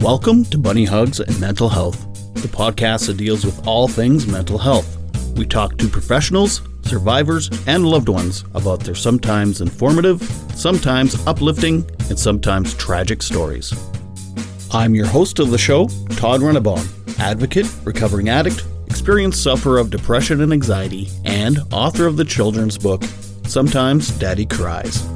Welcome to Bunny Hugs and Mental Health, the podcast that deals with all things mental health. We talk to professionals, survivors, and loved ones about their sometimes informative, sometimes uplifting, and sometimes tragic stories. I'm your host of the show, Todd Rennebaum, advocate, recovering addict, experienced sufferer of depression and anxiety, and author of the children's book, Sometimes Daddy Cries.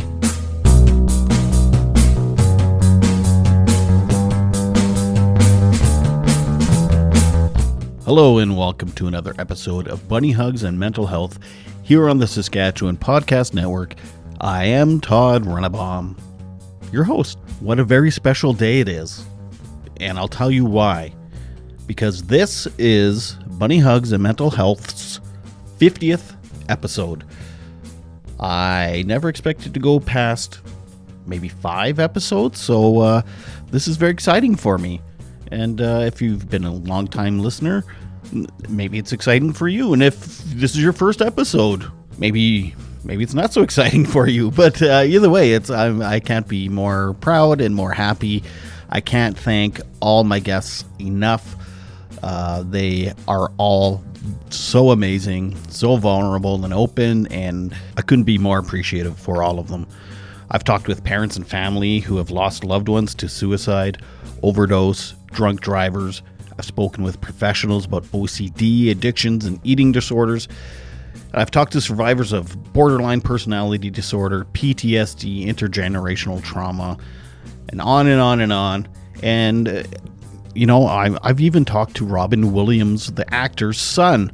Hello and welcome to another episode of Bunny Hugs and Mental Health here on the Saskatchewan Podcast Network. I am Todd Rennebaum, your host. What a very special day it is, and I'll tell you why. Because this is Bunny Hugs and Mental Health's 50th episode. I never expected to go past maybe 5 episodes, so this is very exciting for me. And if you've been a long-time listener, maybe it's exciting for you. And if this is your first episode, maybe it's not so exciting for you. But either way, I can't be more proud and more happy. I can't thank all my guests enough. They are all so amazing, so vulnerable and open, and I couldn't be more appreciative for all of them. I've talked with parents and family who have lost loved ones to suicide, overdose, drunk drivers. I've spoken with professionals about OCD, addictions, and eating disorders. I've talked to survivors of borderline personality disorder, PTSD, intergenerational trauma, and on and on and on. And, I've even talked to Robin Williams, the actor's son.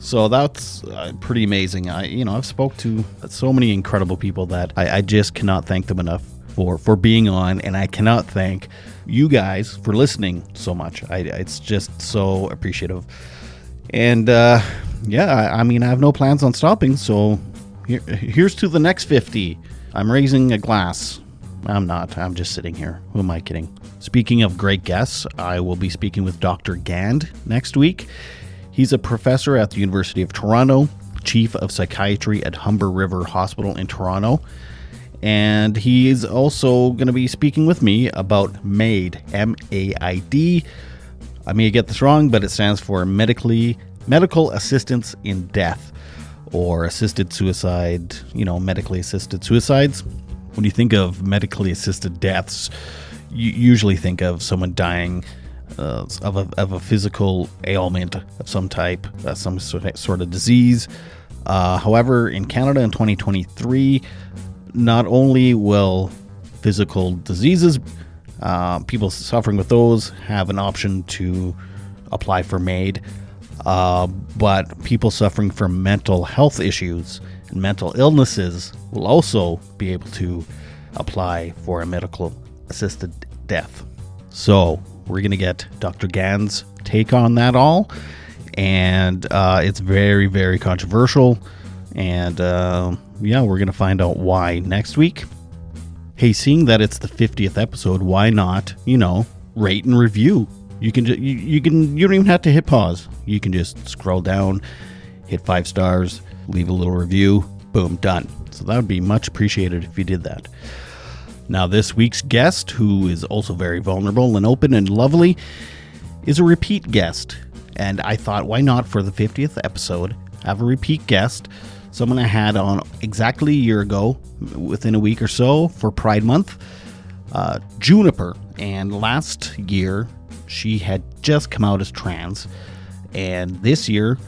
So that's pretty amazing. I've spoke to so many incredible people that I just cannot thank them enough for being on, and I cannot thank you guys for listening so much. It's just so appreciative. And I have no plans on stopping, so here's to the next 50. I'm raising a glass. I'm not. I'm just sitting here. Who am I kidding? Speaking of great guests, I will be speaking with Dr. Gand next week. He's a professor at the University of Toronto, chief of psychiatry at Humber River Hospital in Toronto. And he is also going to be speaking with me about MAID, M-A-I-D. I may get this wrong, but it stands for Medical Assistance in Death, or assisted suicide, medically assisted suicides. When you think of medically assisted deaths, you usually think of someone dying of a physical ailment of some type, some sort of disease. However, in Canada in 2023, not only will physical diseases, people suffering with those have an option to apply for MAID, but people suffering from mental health issues and mental illnesses will also be able to apply for a medical assisted death. So we're going to get Dr. Gand's take on that all, and it's very, very controversial, and we're going to find out why next week. Hey, seeing that it's the 50th episode, why not, rate and review? You don't even have to hit pause. You can just scroll down, hit 5 stars, leave a little review, boom, done. So that would be much appreciated if you did that. Now, this week's guest, who is also very vulnerable and open and lovely, is a repeat guest. And I thought, why not, for the 50th episode, have a repeat guest, someone I had on exactly a year ago, within a week or so, for Pride Month, Juniper. And last year, she had just come out as trans. And this year,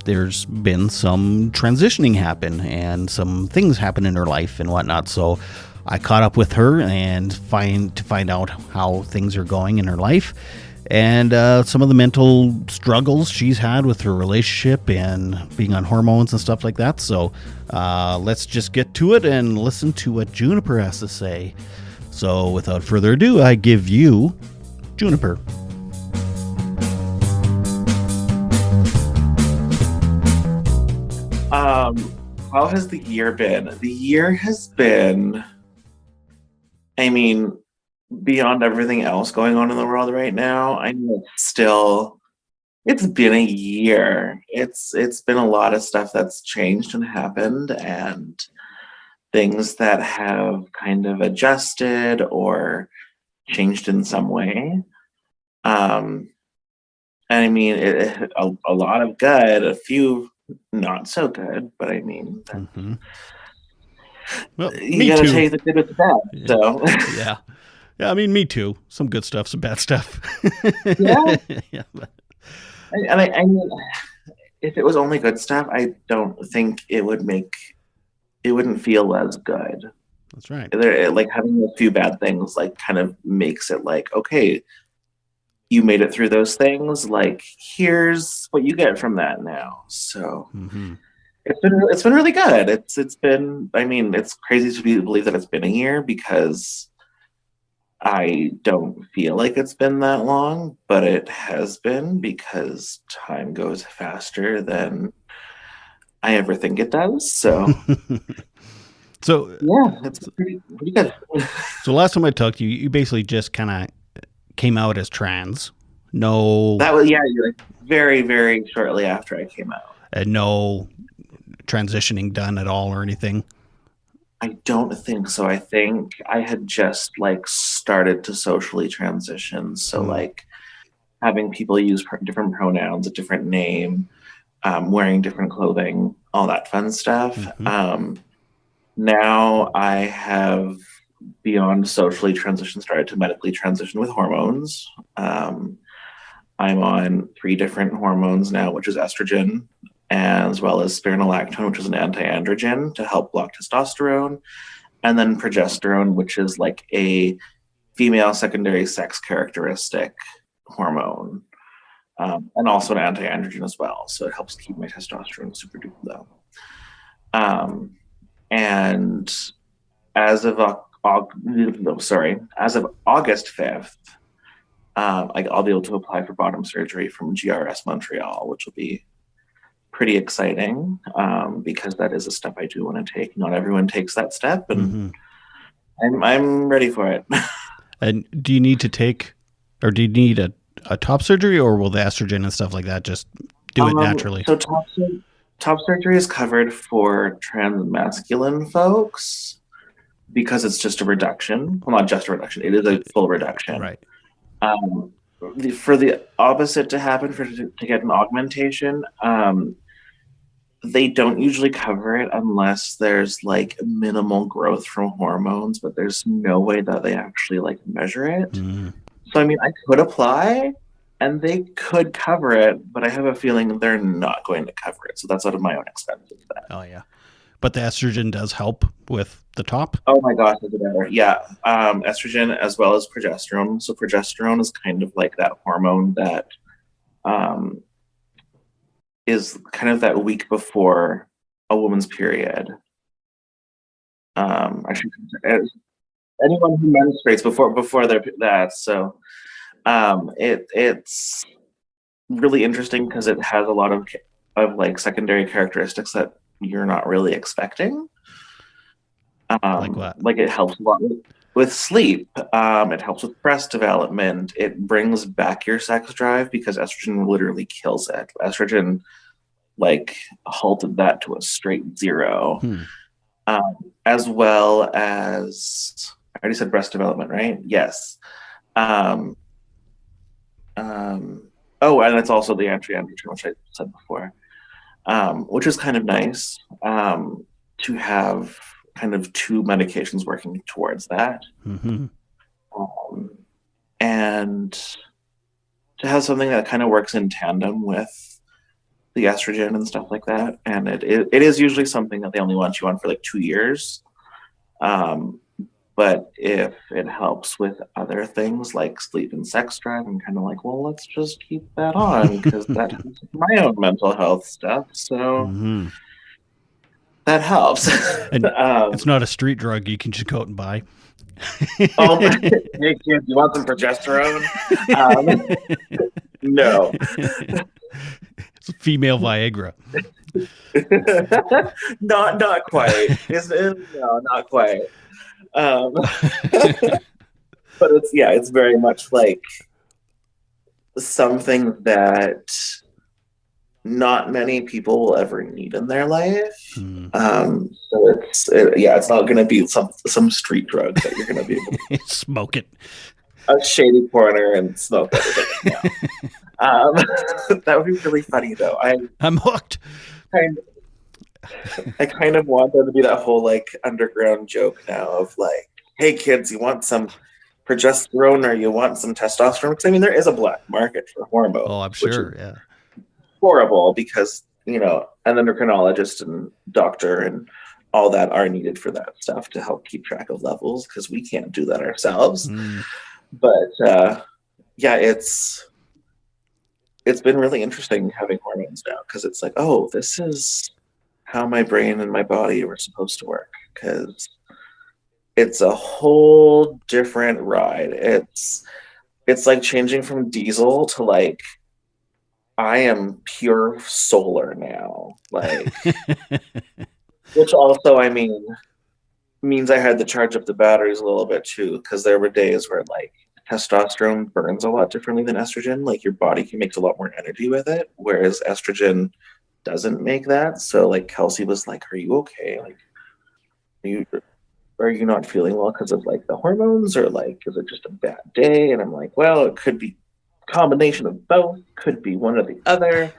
there's been some transitioning happen and some things happen in her life and whatnot. So I caught up with her and to find out how things are going in her life and some of the mental struggles she's had with her relationship and being on hormones and stuff like that. So let's just get to it and listen to what Juniper has to say. So without further ado, I give you Juniper. How has the year been? The year has been, beyond everything else going on in the world right now. I know it's been a year. It's been a lot of stuff that's changed and happened, and things that have kind of adjusted or changed in some way. Um, and I mean, a lot of good, a few not so good, but I mean, Mm-hmm. Well, you me gotta too. take the good with the bad. Yeah. So, Yeah. Yeah, I mean, me too. Some good stuff, some bad stuff. yeah. Yeah, but I mean, if it was only good stuff, I don't think it wouldn't feel as good. that's right. Like having a few bad things, like kind of makes it like, okay, you made it through those things. Like, here's what you get from that now. So Mm-hmm. it's been really good. It's been. I mean, it's crazy to believe that it's been a year because I don't feel like it's been that long, but it has been because time goes faster than I ever think it does. So So, yeah, it's pretty good. so last time I talked to you, you basically just kind of came out as trans. No, That was, yeah, like very, very shortly after I came out. no transitioning done at all or anything. I don't think so. I think I had just like started to socially transition. So Hmm. like having people use different pronouns, a different name, wearing different clothing, all that fun stuff. Mm-hmm. Now I have beyond socially transition started to medically transition with hormones. I'm on 3 different hormones now, which is estrogen, as well as spironolactone, which is an anti-androgen to help block testosterone, and then progesterone, which is like a female secondary sex characteristic hormone, and also an anti-androgen as well. So it helps keep my testosterone super duper low. Um, and as of as of August 5th, I'll be able to apply for bottom surgery from GRS Montreal, which will be pretty exciting because that is a step I do want to take. Not everyone takes that step, and Mm-hmm. I'm ready for it. And do you need to take, or do you need a top surgery, or will the estrogen and stuff like that just do it naturally? So top surgery is covered for transmasculine folks because it's just a reduction. Well, not just a reduction; it is a full reduction. Right. Um, for the opposite to happen, to get an augmentation, they don't usually cover it unless there's like minimal growth from hormones, but there's no way that they actually like measure it. Mm-hmm. So I mean, I could apply and they could cover it, but I have a feeling they're not going to cover it. So that's out of my own expenses then. Oh yeah, but the estrogen does help with the top. Oh my gosh, is it ever? Yeah. Estrogen as well as progesterone. So progesterone is kind of like that hormone that um, is kind of that week before a woman's period. I should anyone who menstruates before their that. So it's really interesting because it has a lot of like secondary characteristics that you're not really expecting. Like what? Like it helps a lot with sleep. It helps with breast development. It brings back your sex drive because estrogen literally kills it. Estrogen like halted that to a straight zero. Hmm. As well as I already said breast development, right? Yes. Um, oh, and it's also the anti-androgen, which I said before, which is kind of nice to have kind of 2 medications working towards that. Mm-hmm. Um, and to have something that kind of works in tandem with the estrogen and stuff like that. And it is usually something that they only want you on for like 2 years. Um, but if it helps with other things like sleep and sex drive, I'm kind of like, well, let's just keep that on because that helps with my own mental health stuff. So Mm-hmm. that helps. And it's not a street drug you can just go out and buy. Oh, hey kids, you want some progesterone? Um, no, It's female Viagra. not quite. No, not quite. Um, but it's very much like something that not many people will ever need in their life. Hmm. So it's not going to be some street drug that you're going to be able to. Smoke it. a shady corner and smoke everything. Yeah. That would be really funny though. I'm hooked. Kind I kind of want there to be that whole like underground joke now of like, hey kids, you want some progesterone or you want some testosterone? Because I mean, there is a black market for Oh, I'm hormones, which is sure. Yeah. horrible because an endocrinologist and doctor and all that are needed for that stuff to help keep track of levels because we can't do that ourselves. Mm, But yeah, it's been really interesting having hormones now because it's like, oh, this is how my brain and my body were supposed to work because it's a whole different ride. It's like changing from diesel to like I am pure solar now. Like which also I mean means I had to charge up the batteries a little bit too, because there were days where like testosterone burns a lot differently than estrogen. Like your body can make a lot more energy with it, whereas estrogen doesn't make that. So like Kelsey was like, "Are you okay? Like, you are you not feeling well because of like the hormones, or like is it just a bad day?" And I'm like, "Well, it could be a combination of both. Could be one or the other."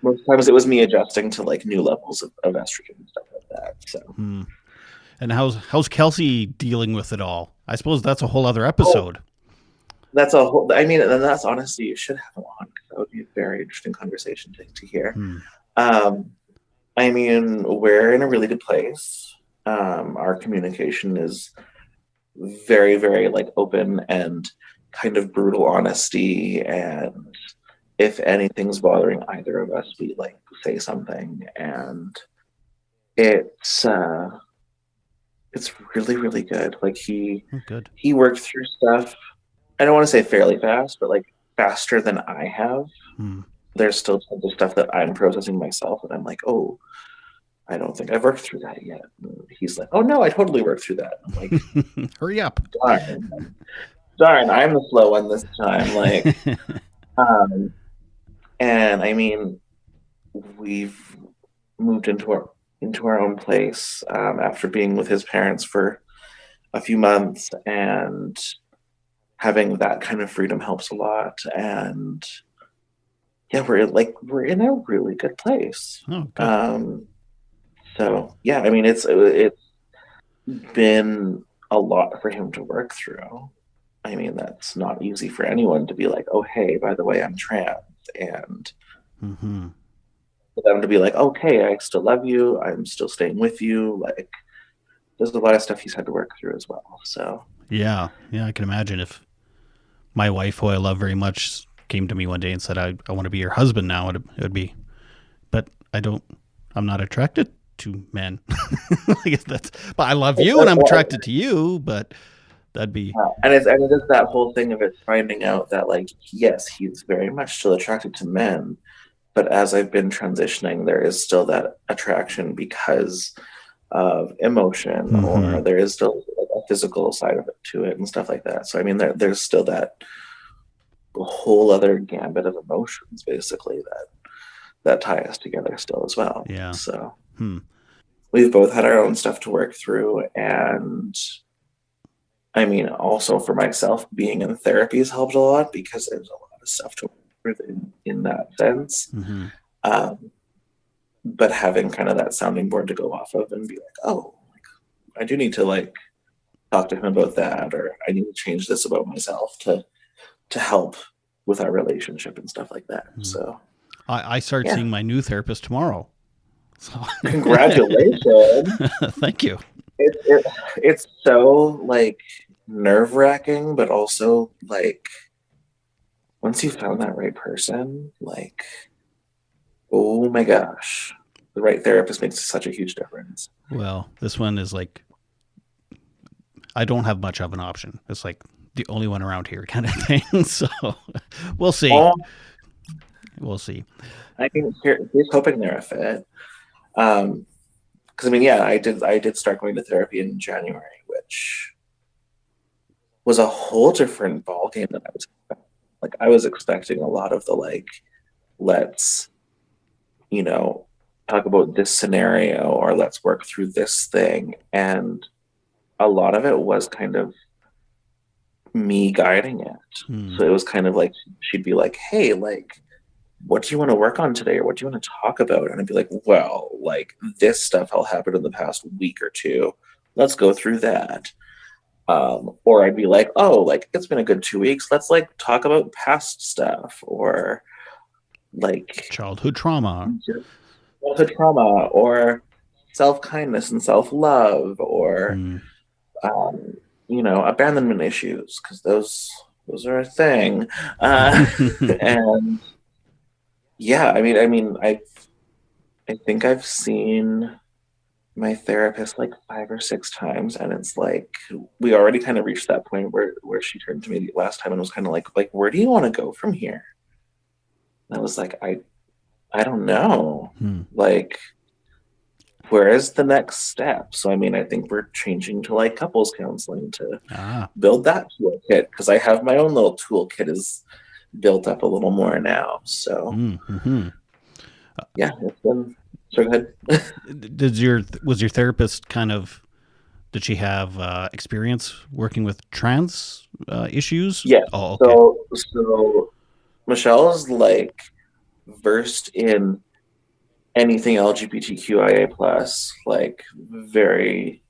Most times it was me adjusting to like new levels of estrogen and stuff like that. So. hmm. And how's Kelsey dealing with it all? I suppose that's a whole other Oh, episode. that's a whole. I mean, and that's honestly, you should have him on. That would be a very interesting conversation to hear. Hmm. Um, I mean, we're in a really good place. Our communication is very, very like open and kind of brutal honesty. And if anything's bothering either of us, we like say something, and it's uh, it's really, really good. Like Oh, good. he worked through stuff. I don't want to say fairly fast, but like faster than I have. Hmm. There's still tons of stuff that I'm processing myself, and I'm like, oh, I don't think I've worked through that yet. And he's like, oh no, I totally worked through that. I'm like, Hurry up. darn, I'm the slow one this time. Like, um, and I mean, we've moved into our own place after being with his parents for a few months, and having that kind of freedom helps a lot. And yeah, we're in a really good place. Oh, good. So yeah, I mean it's been a lot for him to work through. I mean, that's not easy for anyone to be like, oh hey, by the way, I'm trans, and Hmm. for them to be like, okay, I still love you, I'm still staying with you. Like, there's a lot of stuff he's had to work through as well. So Yeah, yeah. I can imagine if my wife, who I love very much, came to me one day and said, "I want to be your husband now." It would be, but I don't. I'm not attracted to men. I guess that's. But I love you, and I'm attracted to you. But that'd be. and it is that whole thing of it finding out that like yes, he's very much still attracted to men, but as I've been transitioning, there is still that attraction because of emotion, Hmm. or there is still like a physical side of it to it and stuff like that. So I mean, there's still that whole other gambit of emotions basically that tie us together still as well. Yeah. So Hmm. we've both had our own stuff to work through, and I mean, also for myself, being in therapy has helped a lot because there's a lot of stuff to work with in that sense. Hmm. Um, but having kind of that sounding board to go off of and be like, oh, like, I do need to like talk to him about that, or I need to change this about myself to help with our relationship and stuff like that. Hmm. So I start yeah, seeing my new therapist tomorrow. So congratulations. thank you. It's so like nerve wracking, but also like once you found that right person, like oh my gosh, the right therapist makes such a huge difference. Well, this one is like I don't have much of an option. It's like the only one around here kind of thing. So we'll see. Oh, We'll see. I mean, here's hoping they're a fit. Because I mean, yeah, I did start going to therapy in January, which was a whole different ball game than I was expecting. Like I was expecting a lot of the like, let's you know talk about this scenario or let's work through this thing, and a lot of it was kind of me guiding it. So it was kind of like she'd be like, "Hey, like, what do you want to work on today, or what do you want to talk about?" And I'd be like, "Well, like this stuff all happened in the past week or two. Let's go through that." Or I'd be like, "Oh, like it's been a good 2 weeks. Let's like talk about past stuff, or like Childhood trauma. childhood trauma, or self kindness and self love, or um, abandonment issues, because those are a thing." And yeah, I think I've seen my therapist like 5 or 6 times, and it's like we already kind of reached that point where she turned to me the last time and was kind of like, "Where do you want to go from here?" And I was like, I don't know. Like, where is the next step? So I think we're changing to like couples counseling to build that toolkit, because I have my own little toolkit is built up a little more now. So yeah, it's been so good. Was your therapist did she have experience working with trans issues? Yeah. Oh, okay. So Michelle is like versed in anything LGBTQIA plus, like very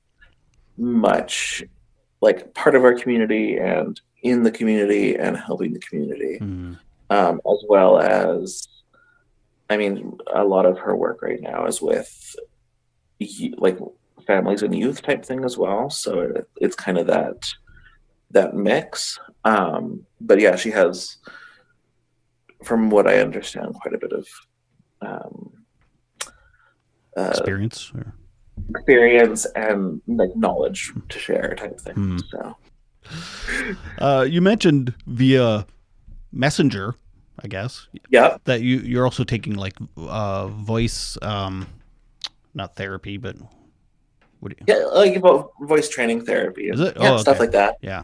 much like part of our community and in the community and helping the community, as well as, a lot of her work right now is with like families and youth type thing as well. So it's kind of that mix. But yeah, she has, from what I understand, quite a bit of um, Experience? experience and like knowledge to share type thing. So you mentioned via Messenger, I guess. Yeah. That you're also taking like voice, not therapy, but what do you? Yeah, like about voice training therapy. Is it? Yeah, Oh, stuff okay. like that. Yeah.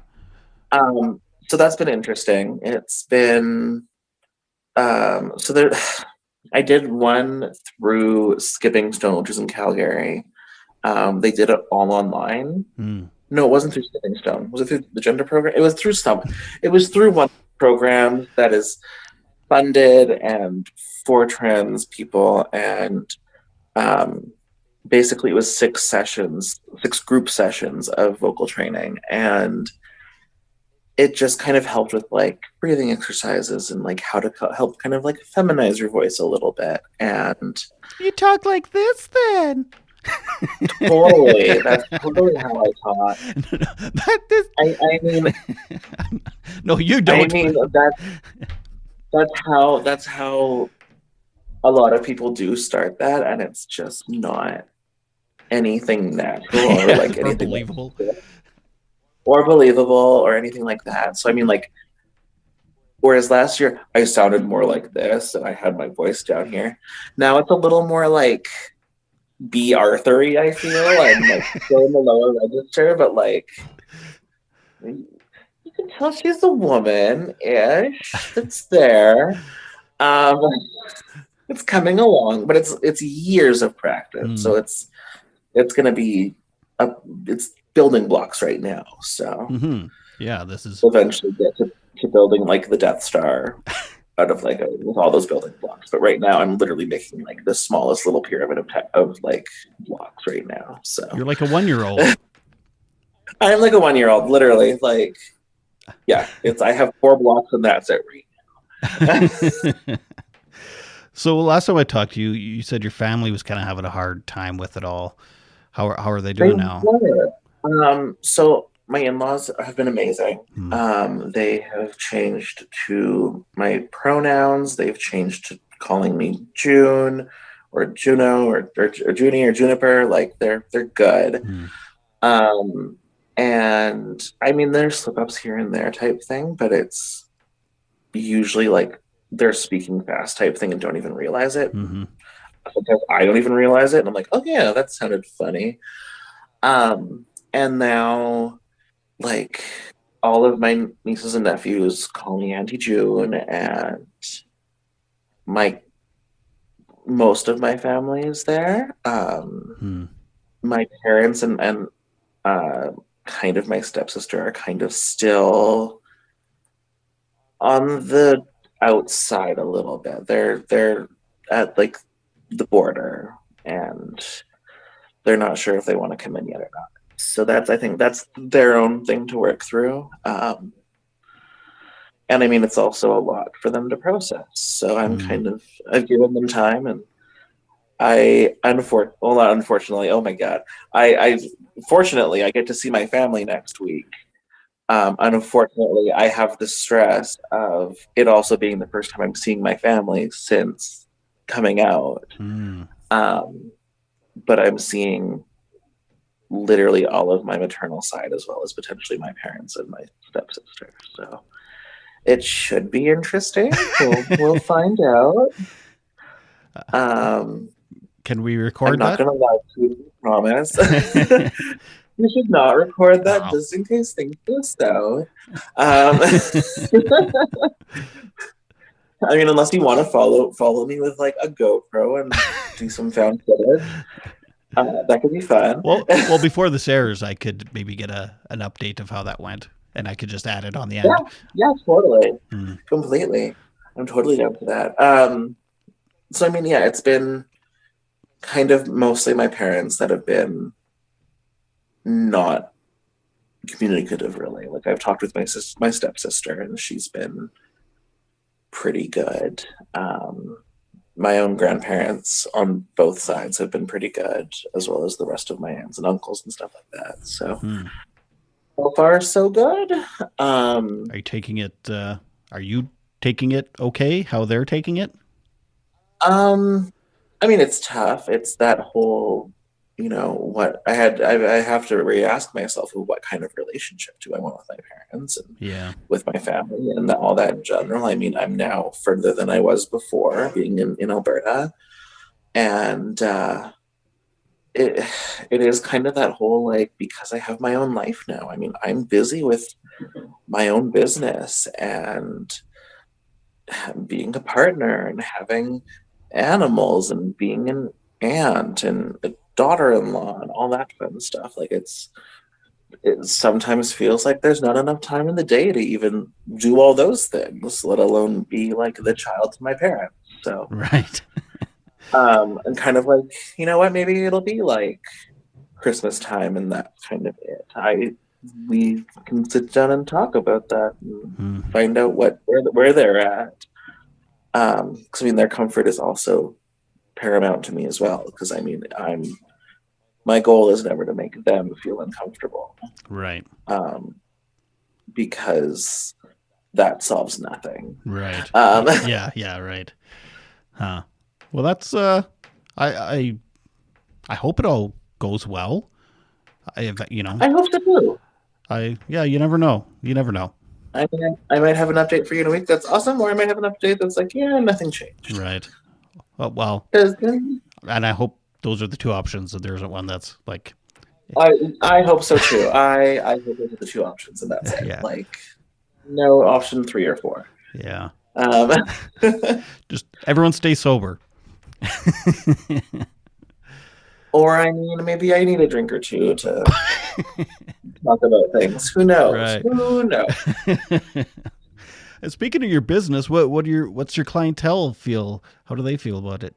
So that's been interesting. It's been so there. I did one through Skipping Stone, which is in Calgary. They did it all online. No, it wasn't through Skipping Stone. Was it through the gender program? It was through some. It was through one program that is funded and for trans people, and basically it was 6 sessions, 6 group sessions of vocal training, and it just kind of helped with like breathing exercises and like how to help kind of like feminize your voice a little bit. And you talk like this then. Totally, that's totally how I taught. I mean, no, you don't. That's how a lot of people do start that, and it's just not anything natural or like anything believable. Or believable or anything like that. So like, whereas last year I sounded more like this and I had my voice down here. Now it's a little more like B. Arthur-y, I feel. I'm like still in the lower register, but like you can tell she's a woman-ish that's there. It's coming along, but it's years of practice. So it's gonna be it's building blocks right now. So yeah, this is eventually get to building like the Death Star out of like with all those building blocks. But right now I'm literally making like the smallest little pyramid of like blocks right now. So you're like a 1-year-old. I'm like a 1-year-old, literally. Like, yeah, I have 4 blocks and that's it right now. So last time I talked to you, you said your family was kind of having a hard time with it all. How are they doing now? So my in-laws have been amazing. They have changed to my pronouns. They've changed to calling me June or Juno or Junie or Juniper. Like they're good. And there's slip-ups here and there type thing, but it's usually like they're speaking fast type thing and don't even realize it. Sometimes I don't even realize it, and I'm like, oh yeah, that sounded funny. And now, like, all of my nieces and nephews call me Auntie June, and most of my family is there. My parents and kind of my stepsister are kind of still on the outside a little bit. They're at like the border, and they're not sure if they want to come in yet or not. So I think that's their own thing to work through. And I mean, it's also a lot for them to process. So I've given them time, and not unfortunately, oh my God, I fortunately I get to see my family next week. Unfortunately, I have the stress of it also being the first time I'm seeing my family since coming out. But I'm seeing literally all of my maternal side as well as potentially my parents and my stepsister. So it should be interesting. We'll find out. Can we I'm record not that? going to lie to you, promise. You should not record that just in case things go south. I mean, unless you want to follow me with like a GoPro and do some found footage, that could be fun. Well, before this airs, I could maybe get an update of how that went, and I could just add it on the end. Yeah, totally, completely. I'm totally down for that. So I mean, yeah, it's been kind of mostly my parents that have been not communicative, really. Like I've talked with my stepsister, and she's been pretty good. My own grandparents on both sides have been pretty good, as well as the rest of my aunts and uncles and stuff like that. So far, so good. Are you taking it? Are you taking it okay? How they're taking it? I mean, it's tough. It's that whole, what I have to re-ask myself, what kind of relationship do I want with my parents and with my family and all that in general. I mean, I'm now further than I was before being in Alberta. And it is kind of that whole, like, because I have my own life now. I mean, I'm busy with my own business and being a partner and having animals and being an aunt and a daughter-in-law and all that fun stuff. Like it sometimes feels like there's not enough time in the day to even do all those things, let alone be like the child to my parents. So right. And kind of like, you know what, maybe it'll be like Christmas time and that kind of it. We can sit down and talk about that and find out where they're at. Because I mean, their comfort is also paramount to me as well. Because I mean, my goal is never to make them feel uncomfortable, right? Because that solves nothing, right? Yeah, right. Huh? Well, that's I hope it all goes well. I hope so too. You never know. I might have an update for you in a week that's awesome, or I might have an update that's like, yeah, nothing changed. Right. Well, and I hope those are the two options, and there isn't one that's like. I hope so too. I hope those are the two options, and that's it. Yeah. Like, no option 3 or 4. Yeah. Just everyone stay sober. Or I mean, maybe I need a drink or two to talk about things. Who knows? Right. Who knows? And speaking of your business, what's your clientele feel? How do they feel about it?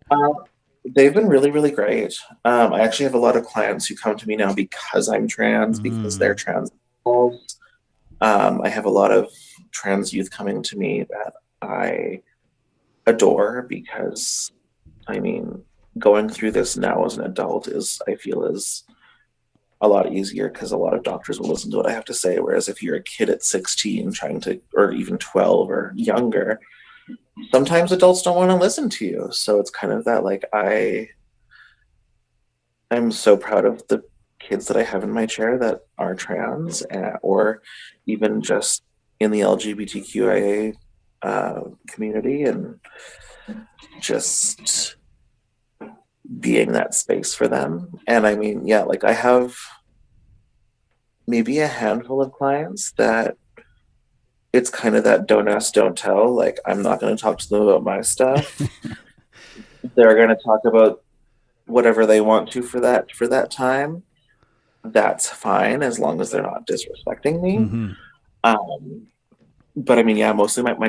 They've been really, really great. I actually have a lot of clients who come to me now because I'm trans, because they're trans. I have a lot of trans youth coming to me that I adore because, I mean, going through this now as an adult is a lot easier because a lot of doctors will listen to what I have to say. Whereas if you're a kid at 16 or even 12 or younger, sometimes adults don't want to listen to you. So it's kind of that, like, I'm so proud of the kids that I have in my chair that are trans or even just in the LGBTQIA community, and just being that space for them. And I mean, yeah, like I have maybe a handful of clients that it's kind of that don't ask, don't tell. Like, I'm not going to talk to them about my stuff. They're going to talk about whatever they want to for that time. that's fine as long as they're not disrespecting me. Mm-hmm. Um, but I mean, yeah, mostly my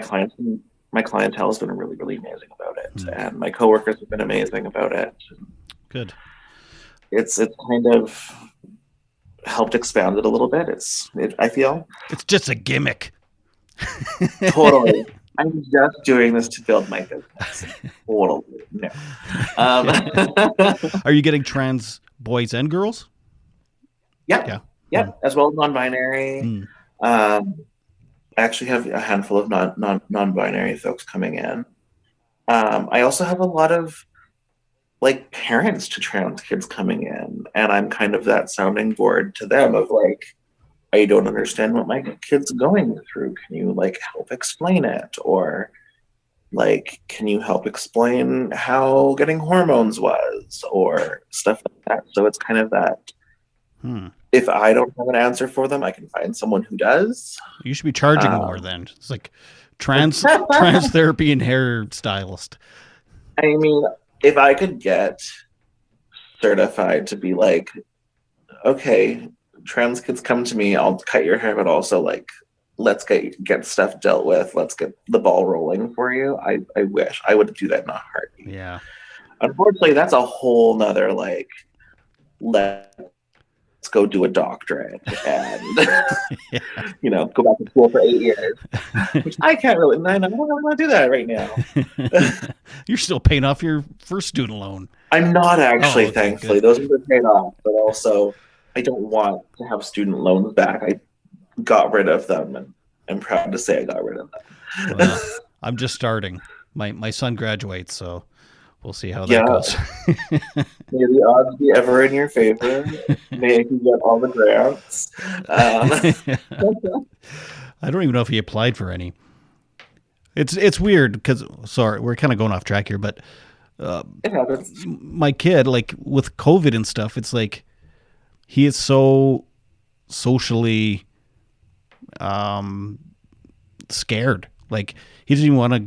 clientele has been really, really amazing about it, and my coworkers have been amazing about it. Good. It's kind of helped expand it a little bit. I feel It's just a gimmick. totally. I'm just doing this to build my business. Totally. No. Um, Are you getting trans boys and girls? yeah. Yeah. As well as non-binary. Mm. I actually have a handful of non-binary folks coming in. I also have a lot of like parents to trans kids coming in, and I'm kind of that sounding board to them of like, I don't understand what my kid's going through. Can you like help explain it? Or like, can you help explain how getting hormones was or stuff like that? So it's kind of that if I don't have an answer for them, I can find someone who does. You should be charging more then. It's like trans therapy and hairstylist. I mean, if I could get certified to be like, okay, trans kids come to me, I'll cut your hair, but also like let's get stuff dealt with. Let's get the ball rolling for you. I wish I would do that in a heartbeat. Yeah. Unfortunately, that's a whole nother like let's go do a doctorate and you know, go back to school for 8 years. Which I can't really I don't really want to do that right now. You're still paying off your first student loan. I'm not actually, thankfully. Good. Those have been paid off, but also I don't want to have student loans back. I got rid of them, and I'm proud to say I got rid of them. Well, I'm just starting. My son graduates, so we'll see how that goes. May the odds be ever in your favor. May you get all the grants. I don't even know if he applied for any. It's weird because, sorry, we're kind of going off track here, but it happens. My kid, like with COVID and stuff, it's like he is so socially scared. Like he doesn't even want to.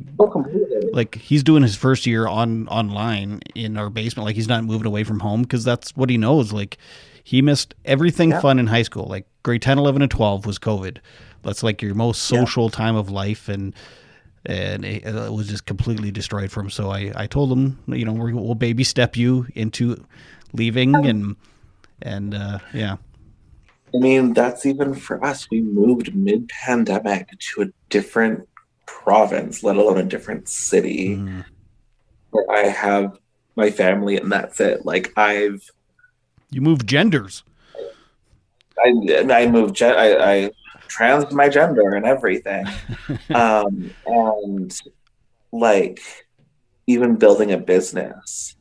Like he's doing his first year online in our basement. Like he's not moving away from home because that's what he knows. Like he missed everything fun in high school. Like grade 10, 11, and 12 was COVID. That's like your most social time of life, and it was just completely destroyed for him. So I told him, you know, we'll baby step you into leaving, and yeah. I mean, that's even for us. We moved mid-pandemic to a different province, let alone a different city, where I have my family, and that's it. Like you moved genders. I moved. I trans my gender and everything, and like even building a business,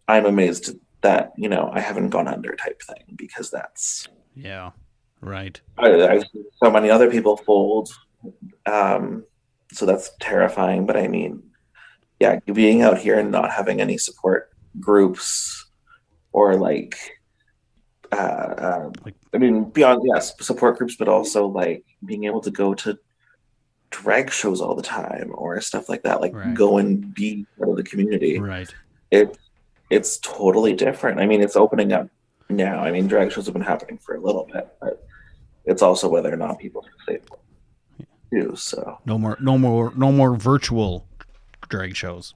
I'm amazed that I haven't gone under type thing, because that's right. I've seen so many other people fold, so that's terrifying. But I mean, being out here and not having any support groups or like I mean, beyond support groups, but also like being able to go to drag shows all the time or stuff like that, like go and be part of the community. Right. It's totally different. I mean, it's opening up now. I mean, drag shows have been happening for a little bit, but it's also whether or not people feel safe too. So no more virtual drag shows.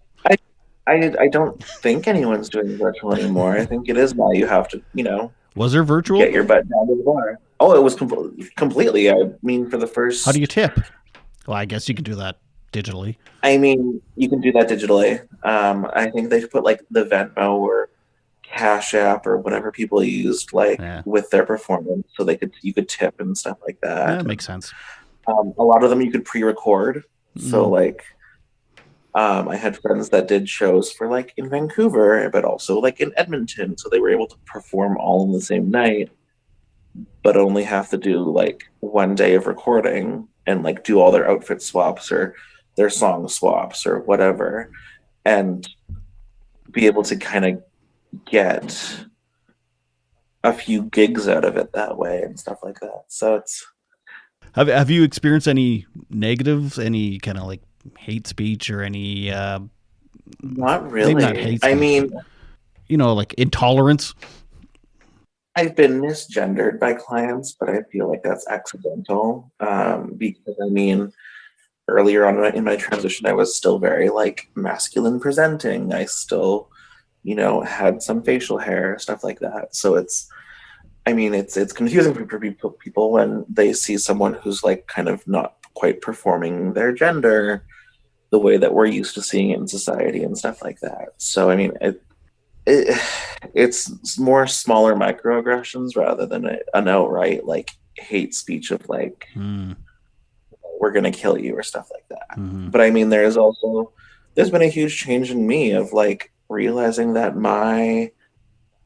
I don't think anyone's doing virtual anymore. I think it is now. You have to, Was there virtual? Get your butt down to the bar. Oh, it was completely. I mean, for the first. How do you tip? Well, I guess you can do that digitally. I mean, you can do that digitally. I think they put like the Venmo or Cash App or whatever people used, like with their performance, so you could tip and stuff like that. Yeah, that makes sense. A lot of them you could pre-record. So like, I had friends that did shows for like in Vancouver, but also like in Edmonton, so they were able to perform all in the same night, but only have to do like one day of recording and like do all their outfit swaps or their song swaps or whatever, and be able to kind of get a few gigs out of it that way and stuff like that. So it's. Have you experienced any negatives, any kind of like hate speech or any not really. Not hate speech, I mean, like intolerance? I've been misgendered by clients, but I feel like that's accidental. Because I mean, earlier on in my transition, I was still very like masculine presenting. I still, had some facial hair, stuff like that. So it's confusing for people when they see someone who's like kind of not quite performing their gender the way that we're used to seeing it in society and stuff like that. So I mean, it it's more smaller microaggressions rather than an outright like hate speech of like we're gonna kill you or stuff like that. Mm-hmm. But I mean, there's been a huge change in me of like realizing that my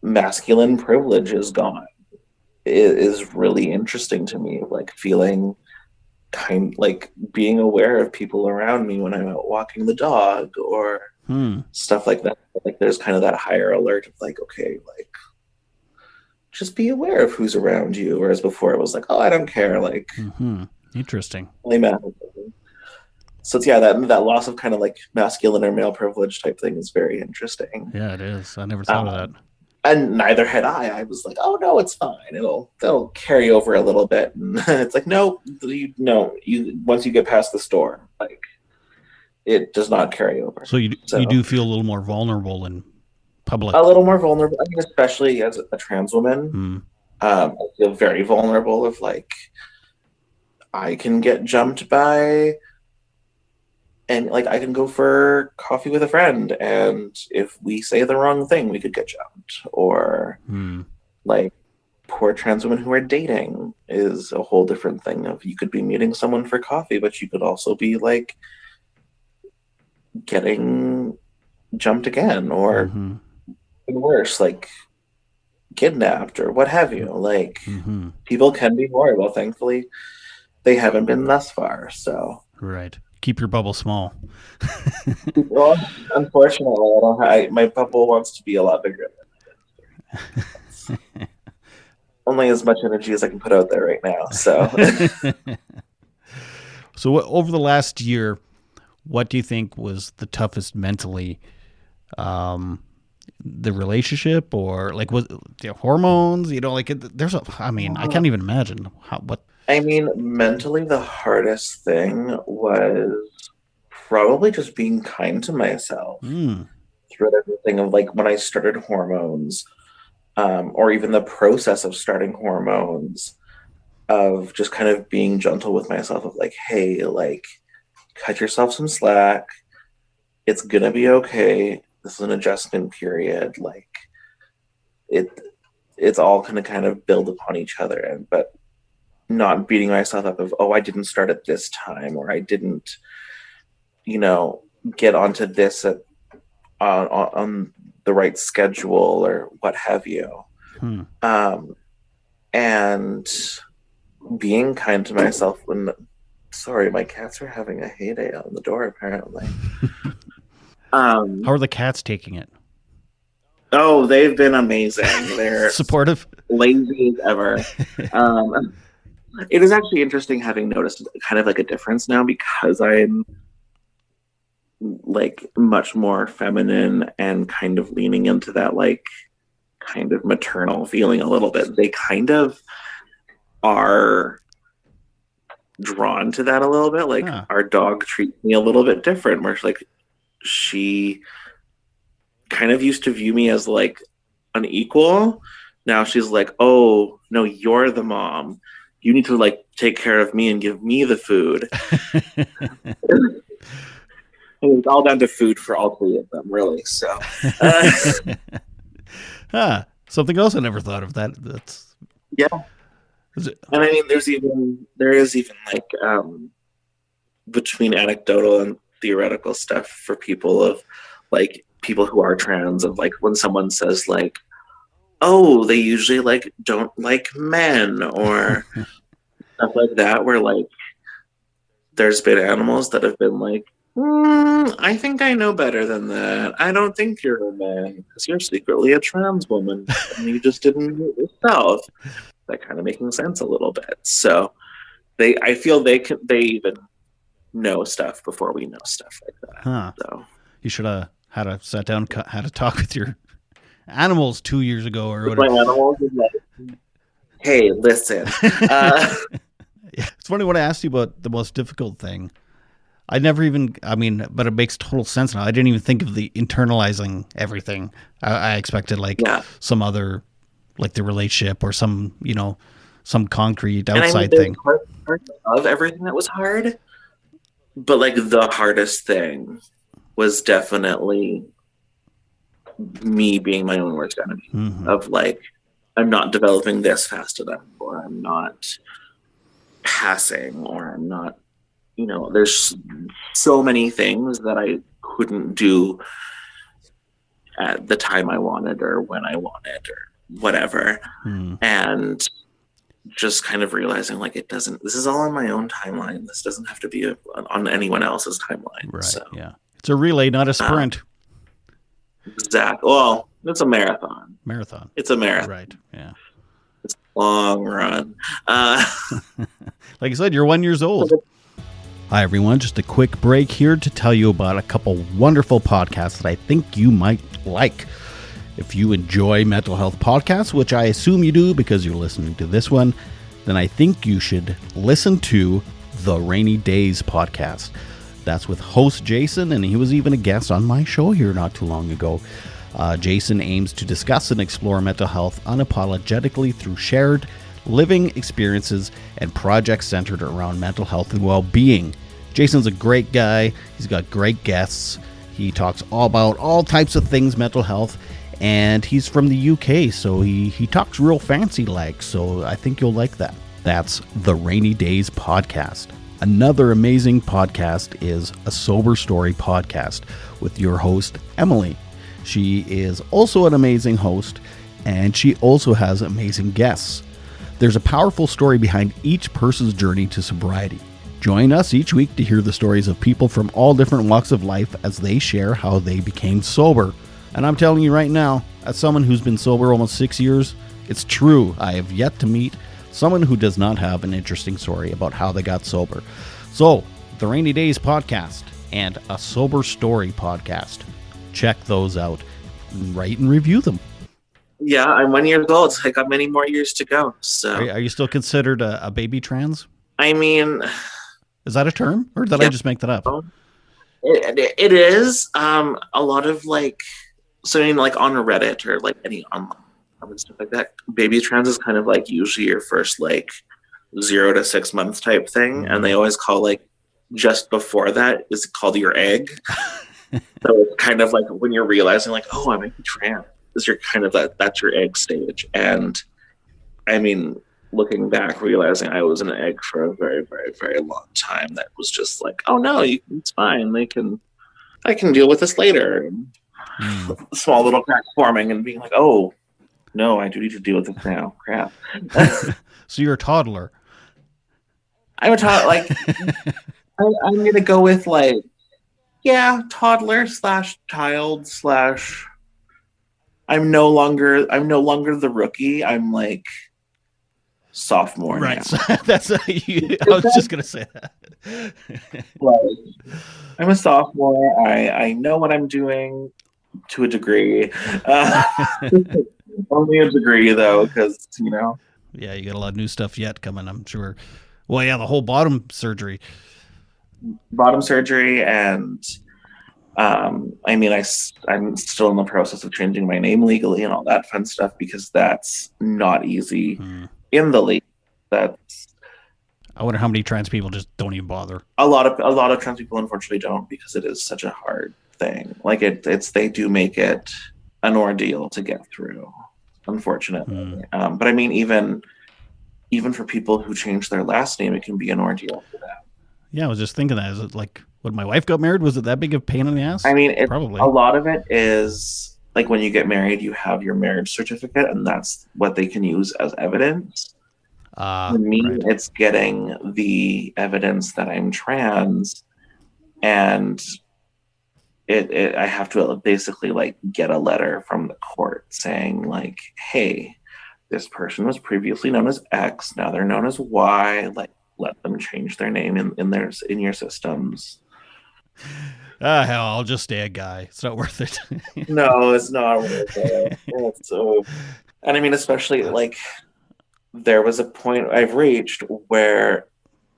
masculine privilege is gone. It is really interesting to me, like feeling kind like being aware of people around me when I'm out walking the dog or stuff like that. Like there's kind of that higher alert of like, okay, like just be aware of who's around you. Whereas before it was like, oh, I don't care. Like, Interesting. So it's, yeah, that loss of kind of like masculine or male privilege type thing is very interesting. Yeah, it is. I never thought of that. And neither had I. I was like, oh no, it's fine. They'll carry over a little bit. And it's like, no, you once you get past the storm, like it does not carry over. So you do feel a little more vulnerable in public. A little more vulnerable. I mean, especially as a trans woman, I feel very vulnerable. Of like, I can get jumped by. And like I can go for coffee with a friend, and if we say the wrong thing, we could get jumped. Or like poor trans women who are dating is a whole different thing. Of you could be meeting someone for coffee, but you could also be like getting jumped again, or worse, like kidnapped or what have you. Like people can be horrible. Thankfully, they haven't been thus far. So right. Keep your bubble small. Well, unfortunately, my bubble wants to be a lot bigger than it. Only as much energy as I can put out there right now. So over the last year, what do you think was the toughest mentally? The relationship, or like was hormones? I can't even imagine what. I mean, mentally, the hardest thing was probably just being kind to myself through everything of like when I started hormones, or even the process of starting hormones, of just kind of being gentle with myself of like, hey, like, cut yourself some slack. It's gonna be okay. This is an adjustment period. Like, it's all gonna kind of build upon each other, but not beating myself up of, oh, I didn't start at this time, or I didn't, get onto this on the right schedule, or what have you. And being kind to myself sorry, my cats are having a heyday on the door, apparently. How are the cats taking it? Oh, they've been amazing. They're supportive, lazy as ever. It is actually interesting having noticed kind of like a difference now, because I'm like much more feminine and kind of leaning into that like kind of maternal feeling a little bit. They kind of are drawn to that a little bit. Like our dog treats me a little bit different, where she kind of used to view me as like an equal. Now she's like, oh no, you're the mom. You need to like take care of me and give me the food. It's all down to food for all three of them, really. So, something else I never thought of. That's yeah. And I mean, there is even like between anecdotal and theoretical stuff for people who are trans, of like when someone says like, oh, they usually like don't like men, or stuff like that, where like there's been animals that have been like, I think I know better than that. I don't think you're a man because you're secretly a trans woman and you just didn't do it yourself. That kind of making sense a little bit. So I feel they even know stuff before we know stuff like that. So you should have had a sat down, had a talk with your animals 2 years ago or My whatever. animals is like, hey, listen. It's funny when I asked you about the most difficult thing. I never even, I mean, but it makes total sense now. I didn't even think of the internalizing everything. I expected like Yeah. some other, like the relationship or some, some concrete And I mean, outside there's thing. part of everything that was hard, but like the hardest thing was definitely me being my own worst enemy. Mm-hmm. Of like, I'm not developing this fast enough, or I'm not passing, or I'm not, there's so many things that I couldn't do at the time I wanted or when I wanted or whatever. Mm. And just kind of realizing like this is all on my own timeline. This doesn't have to be on anyone else's timeline. Right. So, Yeah. It's a relay, not a sprint. Exactly. Well, it's a marathon. Marathon. It's a marathon. Right. Yeah. It's a long run. Like I said, you're 1 year old. Hi, everyone. Just a quick break here to tell you about a couple wonderful podcasts that I think you might like. If you enjoy mental health podcasts, which I assume you do because you're listening to this one, then I think you should listen to the Rainy Days podcast. That's with host Jason, and he was even a guest on my show here not too long ago. Jason aims to discuss and explore mental health unapologetically through shared living experiences and projects centered around mental health and well-being. Jason's a great guy. He's got great guests. He talks all about all types of things mental health, and he's from the UK, so he talks real fancy like, so I think you'll like that. That's the Rainy Days podcast. Another amazing podcast is a Sober Story podcast with your host, Emily. She is also an amazing host, and she also has amazing guests. There's a powerful story behind each person's journey to sobriety. Join us each week to hear the stories of people from all different walks of life as they share how they became sober. And I'm telling you right now, as someone who's been sober almost 6 years, it's true. I have yet to meet someone who does not have an interesting story about how they got sober. So, the Rainy Days podcast and a Sober Story podcast. Check those out and rate and review them. Yeah, I'm 1 year old. I got many more years to go. So, Are you still considered a baby trans? I mean, is that a term, or did I just make that up? It is. A lot of like, so I mean, like on Reddit or like any online stuff like that, baby trans is kind of like usually your first like 0 to 6 months type thing, and they always call like just before that is called your egg. So it's kind of like when you're realizing like, oh, I might be trans. You're kind of that's your egg stage. And I mean, looking back, realizing I was an egg for a very, very, very long time, that was just like, oh no, it's fine. I can deal with this later. Small little crack forming and being like, oh no, I do need to deal with this now. Crap. So you're a toddler. I'm a toddler. Like, I'm gonna go with like, yeah, toddler / child / I'm no longer the rookie. I'm like sophomore. Right. Now. So that's I was just gonna say that. Like, I'm a sophomore. I know what I'm doing to a degree. Only a degree though, because Yeah, you got a lot of new stuff yet coming, I'm sure. Well, yeah, the whole bottom surgery, and I mean, I'm still in the process of changing my name legally and all that fun stuff, because that's not easy in the league. I wonder how many trans people just don't even bother. A lot of trans people unfortunately don't, because it is such a hard thing. Like they do make it an ordeal to get through, unfortunately. But I mean, even for people who change their last name, it can be an ordeal for them. Yeah, I was just thinking that. Is it like when my wife got married? Was it that big of a pain in the ass? I mean, probably. A lot of it is like when you get married, you have your marriage certificate, and that's what they can use as evidence. For me, right. It's getting the evidence that I'm trans, and I have to basically like get a letter from the court saying like, hey, this person was previously known as X, now they're known as Y. Like, let them change their name in your systems. Hell, I'll just stay a guy. It's not worth it. No, it's not worth it. It's so, and I mean, especially like there was a point I've reached where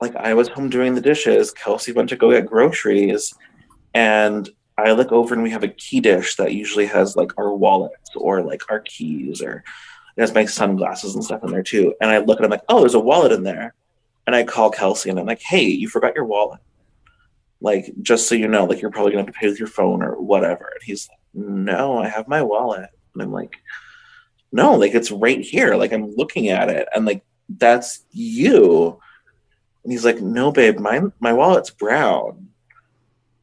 like I was home doing the dishes, Kelsey went to go get groceries, and I look over and we have a key dish that usually has like our wallets or like our keys, or it has my sunglasses and stuff in there too. And I look and I'm like, oh, there's a wallet in there. And I call Kelsey and I'm like, hey, you forgot your wallet. Like, just so you know, like you're probably gonna have to pay with your phone or whatever. And he's like, no, I have my wallet. And I'm like, no, like it's right here. Like I'm looking at it and like that's you. And he's like, no, babe, my wallet's brown.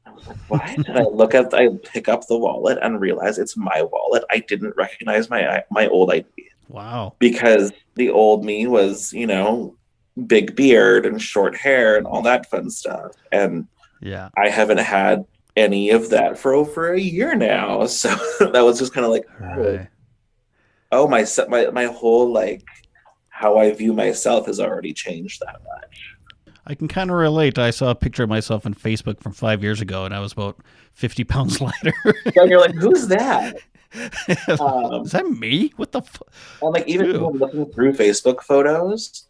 I was like, what? And I pick up the wallet and realize it's my wallet. I didn't recognize my old ID Wow. because the old me was, big beard and short hair and all that fun stuff. And Yeah. I haven't had any of that for over a year now. So that was just kind of like, Right. oh, my whole like how I view myself has already changed that much. I can kind of relate. I saw a picture of myself on Facebook from 5 years ago, and I was about 50 pounds lighter. And you're like, who's that? Is that me? What the fuck? And like even Ew. looking through Facebook photos,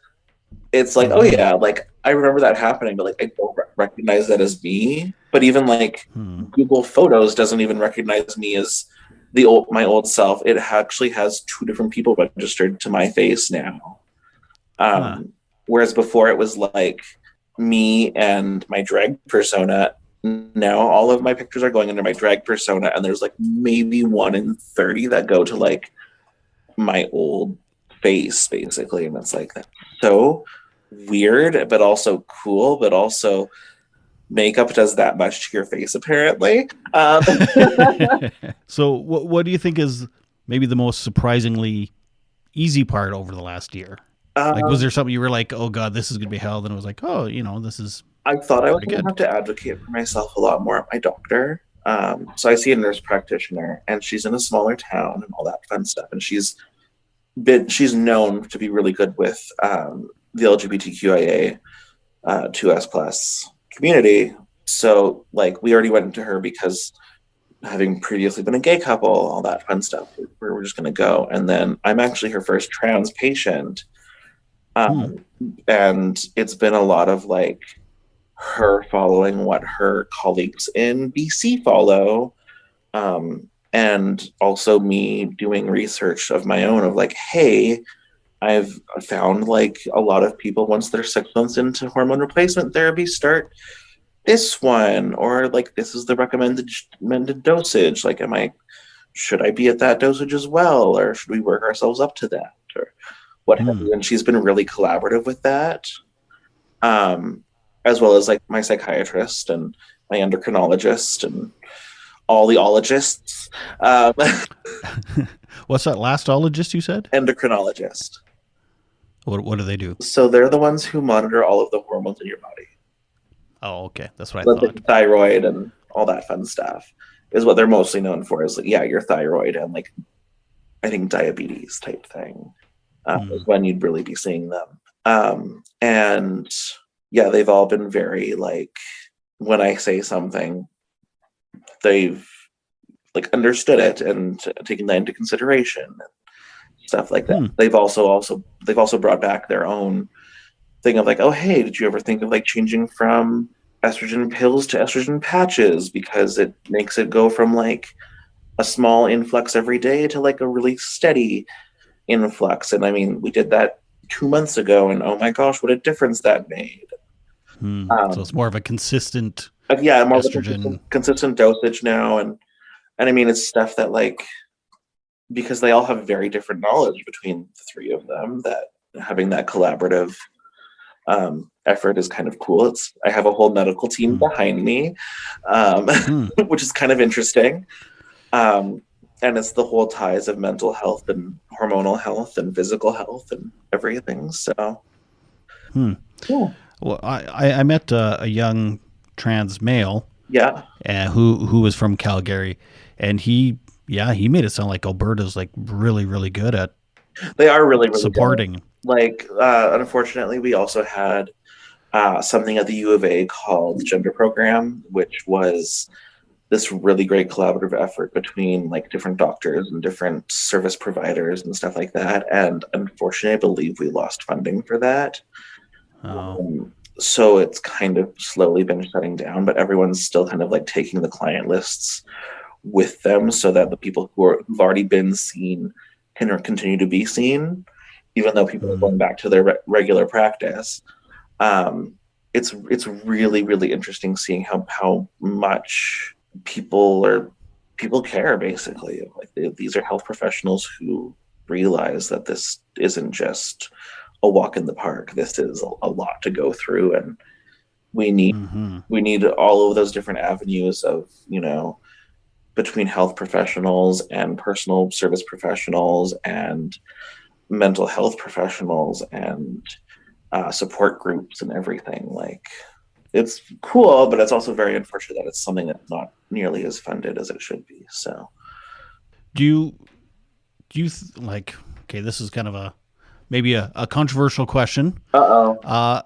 it's like, oh yeah, like I remember that happening, but like I don't recognize that as me. But even like Google Photos doesn't even recognize me as my old self. It actually has two different people registered to my face now. Whereas before it was like me and my drag persona. Now all of my pictures are going under my drag persona, and there's like maybe 1 in 30 that go to like my old face, basically. And it's like that's so weird, but also cool, but also makeup does that much to your face, apparently. So, what do you think is maybe the most surprisingly easy part over the last year? Like, was there something you were like, oh God, this is going to be hell? Then it was like, oh, this is. I thought I was pretty going to good. have to advocate for myself a lot more at my doctor. So I see a nurse practitioner, and she's in a smaller town and all that fun stuff. And she's known to be really good with the LGBTQIA 2S plus community. So like we already went to her because having previously been a gay couple, all that fun stuff, we're just going to go. And then I'm actually her first trans patient. And it's been a lot of like her following what her colleagues in BC follow. And also me doing research of my own of like, hey, I've found like a lot of people, once they're 6 months into hormone replacement therapy, start this one, or like this is the recommended dosage. Like, should I be at that dosage as well, or should we work ourselves up to that, or what have you? And she's been really collaborative with that, as well as like my psychiatrist and my endocrinologist and all the ologists. What's that last ologist you said? Endocrinologist. What do they do? So they're the ones who monitor all of the hormones in your body. Oh, okay. That's what I Like thought. the thyroid and all that fun stuff is what they're mostly known for, is like, yeah, your thyroid and like, I think diabetes type thing is when you'd really be seeing them. And yeah, they've all been very like, when I say something, they've like understood it and taken that into consideration and stuff like that. They've also brought back their own thing of like, oh, hey, did you ever think of like changing from estrogen pills to estrogen patches, because it makes it go from like a small influx every day to like a really steady influx. And I mean, we did that 2 months ago, and oh my gosh, what a difference that made. So it's more of a consistent more estrogen. of a consistent dosage now. And I mean, it's stuff that like, because they all have very different knowledge between the three of them, that having that collaborative effort is kind of cool. I have a whole medical team behind me, which is kind of interesting. And it's the whole ties of mental health and hormonal health and physical health and everything. So, yeah. Well, I met a young trans male, Yeah. who was from Calgary, and he made it sound like Alberta's like really, really good at They are really, really supporting. good. Like, unfortunately, we also had something at the U of A called the Gender Program, which was this really great collaborative effort between like different doctors and different service providers and stuff like that. And unfortunately, I believe we lost funding for that. Oh. So it's kind of slowly been shutting down, but everyone's still kind of like taking the client lists with them so that the people who've already been seen can continue to be seen, even though people are Mm. going back to their regular practice. Um, it's really really interesting seeing how much people care basically. Like these are health professionals who realize that this isn't just a walk in the park. This is a lot to go through, and we need Hmm. we need all of those different avenues of between health professionals and personal service professionals and mental health professionals and support groups and everything. Like it's cool, but it's also very unfortunate that it's something that's not nearly as funded as it should be. So, Do you like? Okay, this is kind of maybe a controversial question. uh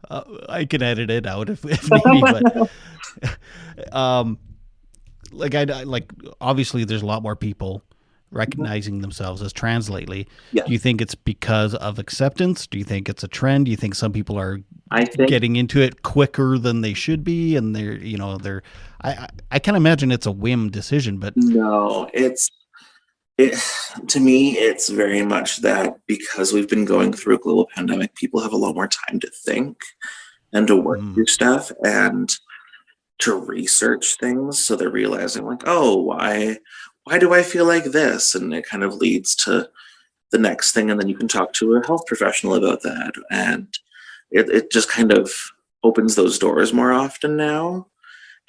Uh, I can edit it out if maybe, but oh, um, like like obviously there's a lot more people recognizing themselves as trans lately. yeah, Do you think it's because of acceptance? Do you think it's a trend? Do you think some people are I think getting into it quicker than they should be, and they're I can't imagine it's a whim decision, but no, it to me it's very much that because we've been going through a global pandemic, people have a lot more time to think and to work mm, through stuff and to research things. So they're realizing like, oh, why do I feel like this? And it kind of leads to the next thing, and then you can talk to a health professional about that, and it just kind of opens those doors more often now.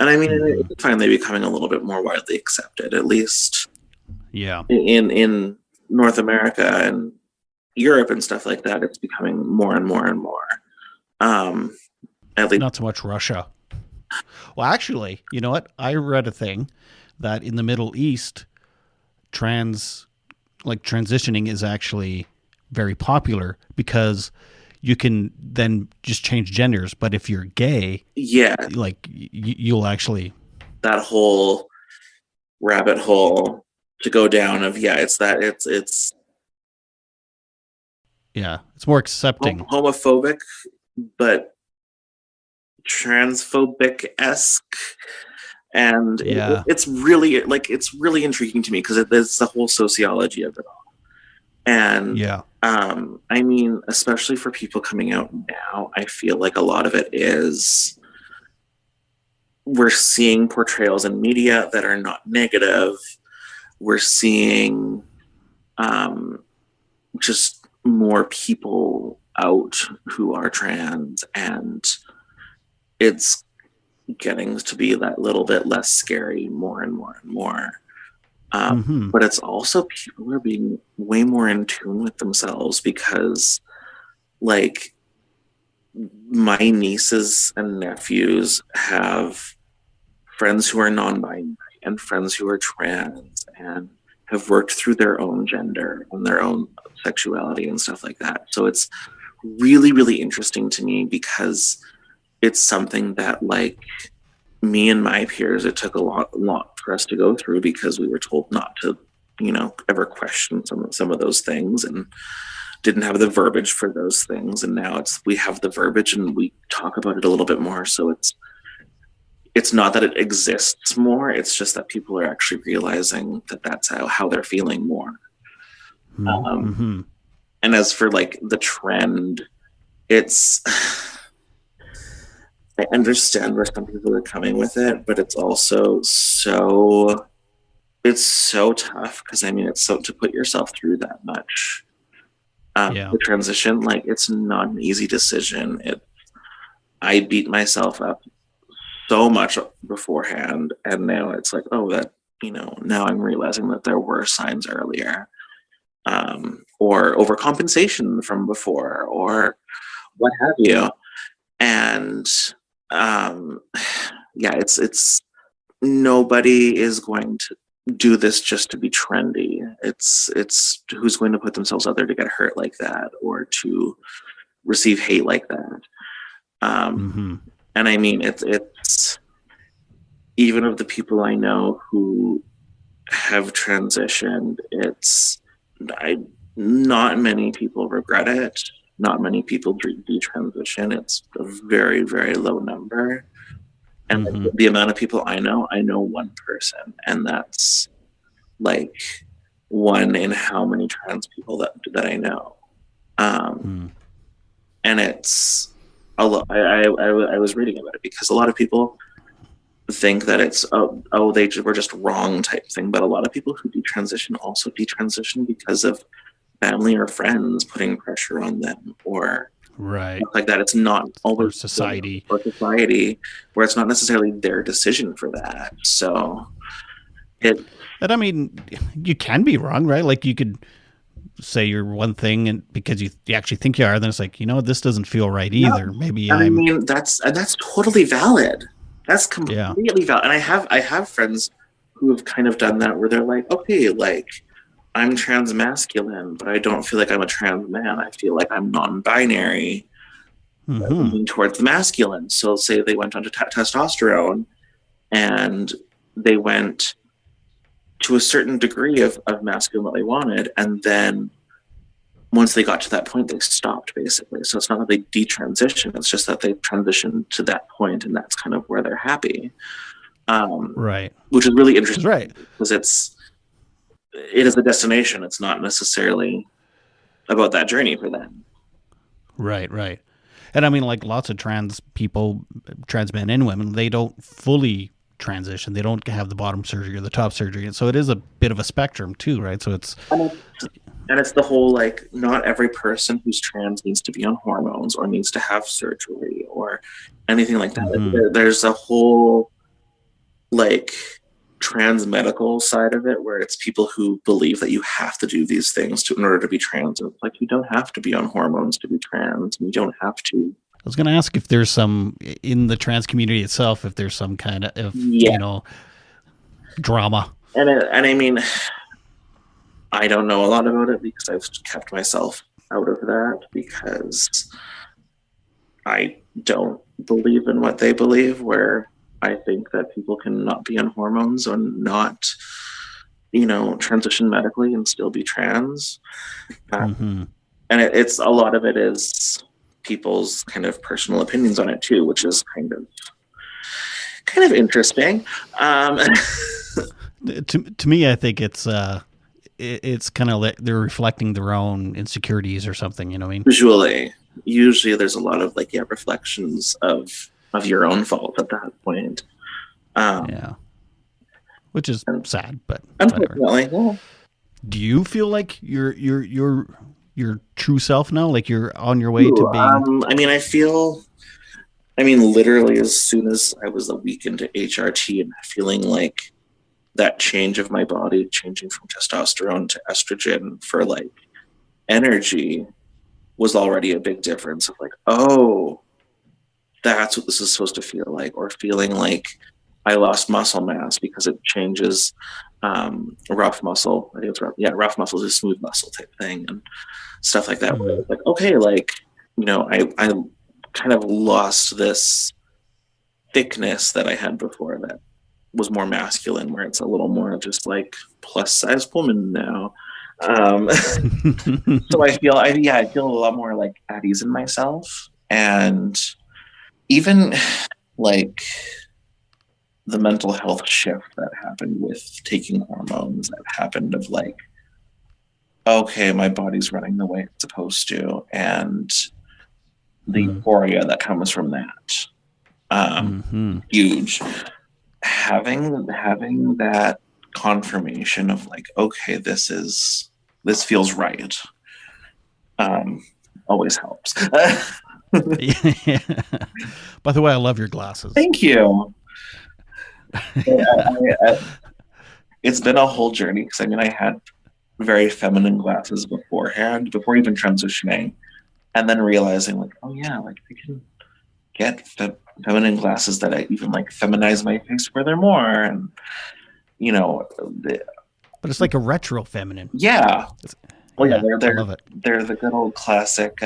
And I mean, hmm, it's finally becoming a little bit more widely accepted, at least yeah, in North America and Europe and stuff like that. It's becoming more and more and more. Um, at least, not so much Russia. Well, actually, you know what? I read a thing that in the Middle East, trans like transitioning is actually very popular because you can then just change genders. But if you're gay, yeah, like you'll actually, that whole rabbit hole to go down of it's that it's yeah, it's more accepting. homophobic, but transphobic esque, and Yeah, it's really intriguing to me because it's the whole sociology of it all. And yeah, I mean, especially for people coming out now, I feel like a lot of it is we're seeing portrayals in media that are not negative. We're seeing um, just more people out who are trans, and it's getting to be that little bit less scary more and more and more. hmm, But it's also people are being way more in tune with themselves because, like, my nieces and nephews have friends who are non binary and friends who are trans and have worked through their own gender and their own sexuality and stuff like that. So it's really, really interesting to me because it's something that, like, me and my peers, it took a lot for us to go through because we were told not to, ever question some of those things and didn't have the verbiage for those things. And now we have the verbiage and we talk about it a little bit more. So it's not that it exists more. It's just that people are actually realizing that that's how they're feeling more. Um, hmm, and as for like the trend, it's I understand where some people are coming with it, but it's also so tough because I mean it's so to put yourself through that much. yeah, The transition, like it's not an easy decision. I beat myself up so much beforehand, and now it's like, oh, that now I'm realizing that there were signs earlier, or overcompensation from before, or what have you. And um, yeah, it's nobody is going to do this just to be trendy. It's who's going to put themselves out there to get hurt like that or to receive hate like that. And I mean, it's even of the people I know who have transitioned, not many people regret it. Not many people detransition. It's a very, very low number. And the amount of people I know one person, and that's like one in how many trans people that I know. And it's a lot. I was reading about it because a lot of people think that it's they were just wrong type thing, but a lot of people who detransition also detransition because of family or friends putting pressure on them, or stuff like that. It's not always society where it's not necessarily their decision for that. So and I mean, you can be wrong, right? Like you could say you're one thing and because you actually think you are, then it's like, this doesn't feel right either. No. Maybe I mean, that's totally valid. That's completely valid. And I have friends who have kind of done that where they're like, okay, like I'm trans masculine, but I don't feel like I'm a trans man. I feel like I'm non-binary, leaning towards the masculine. So say they went on to testosterone and they went to a certain degree of masculine that they wanted, and then once they got to that point, they stopped basically. So it's not that they detransition; it's just that they transitioned to that point, and that's kind of where they're happy. Right. Which is really interesting, right? Because it is a destination. It's not necessarily about that journey for them. Right. Right. And I mean, like lots of trans people, trans men and women, they don't fully transition. They don't have the bottom surgery or the top surgery, and so it is a bit of a spectrum too, right? So it's and it's the whole like not every person who's trans needs to be on hormones or needs to have surgery or anything like that. There's a whole like trans medical side of it where it's people who believe that you have to do these things in order to be trans. It's like you don't have to be on hormones to be trans. You don't have to. I was going to ask if there's some in the trans community itself, if there's some kind of, drama. And I mean, I don't know a lot about it because I've kept myself out of that because I don't believe in what they believe, where I think that people can not be on hormones or not, transition medically and still be trans. And it's a lot of it is people's kind of personal opinions on it too, which is kind of interesting. To me, I think it's kind of like they're reflecting their own insecurities or something. You know what I mean? Usually there's a lot of reflections of your own fault at that point. Which is sad, but unfortunately, yeah. Do you feel like you're your true self now? Like you're on your way to being? I mean, literally as soon as I was a week into HRT and feeling like that change of my body, changing from testosterone to estrogen for like energy was already a big difference of like, oh, that's what this is supposed to feel like, or feeling like I lost muscle mass because it changes rough muscle. I think it's rough. Yeah, rough muscle is a smooth muscle type thing and stuff like that. Where it's like, okay, like, I kind of lost this thickness that I had before that was more masculine, where it's a little more just like plus size woman now. So I feel a lot more like at ease in myself, and even like the mental health shift that happened with taking hormones that happened of like, okay, my body's running the way it's supposed to, and the euphoria that comes from that. Huge. Having that confirmation of like, okay, this feels right. Always helps. Yeah. By the way, I love your glasses. Thank you. It's been a whole journey because I had very feminine glasses beforehand, before even transitioning, and then realizing like, oh yeah, like I can get feminine glasses that I even like feminize my face furthermore, and but it's like a retro feminine. Yeah. I love it. They're the good old classic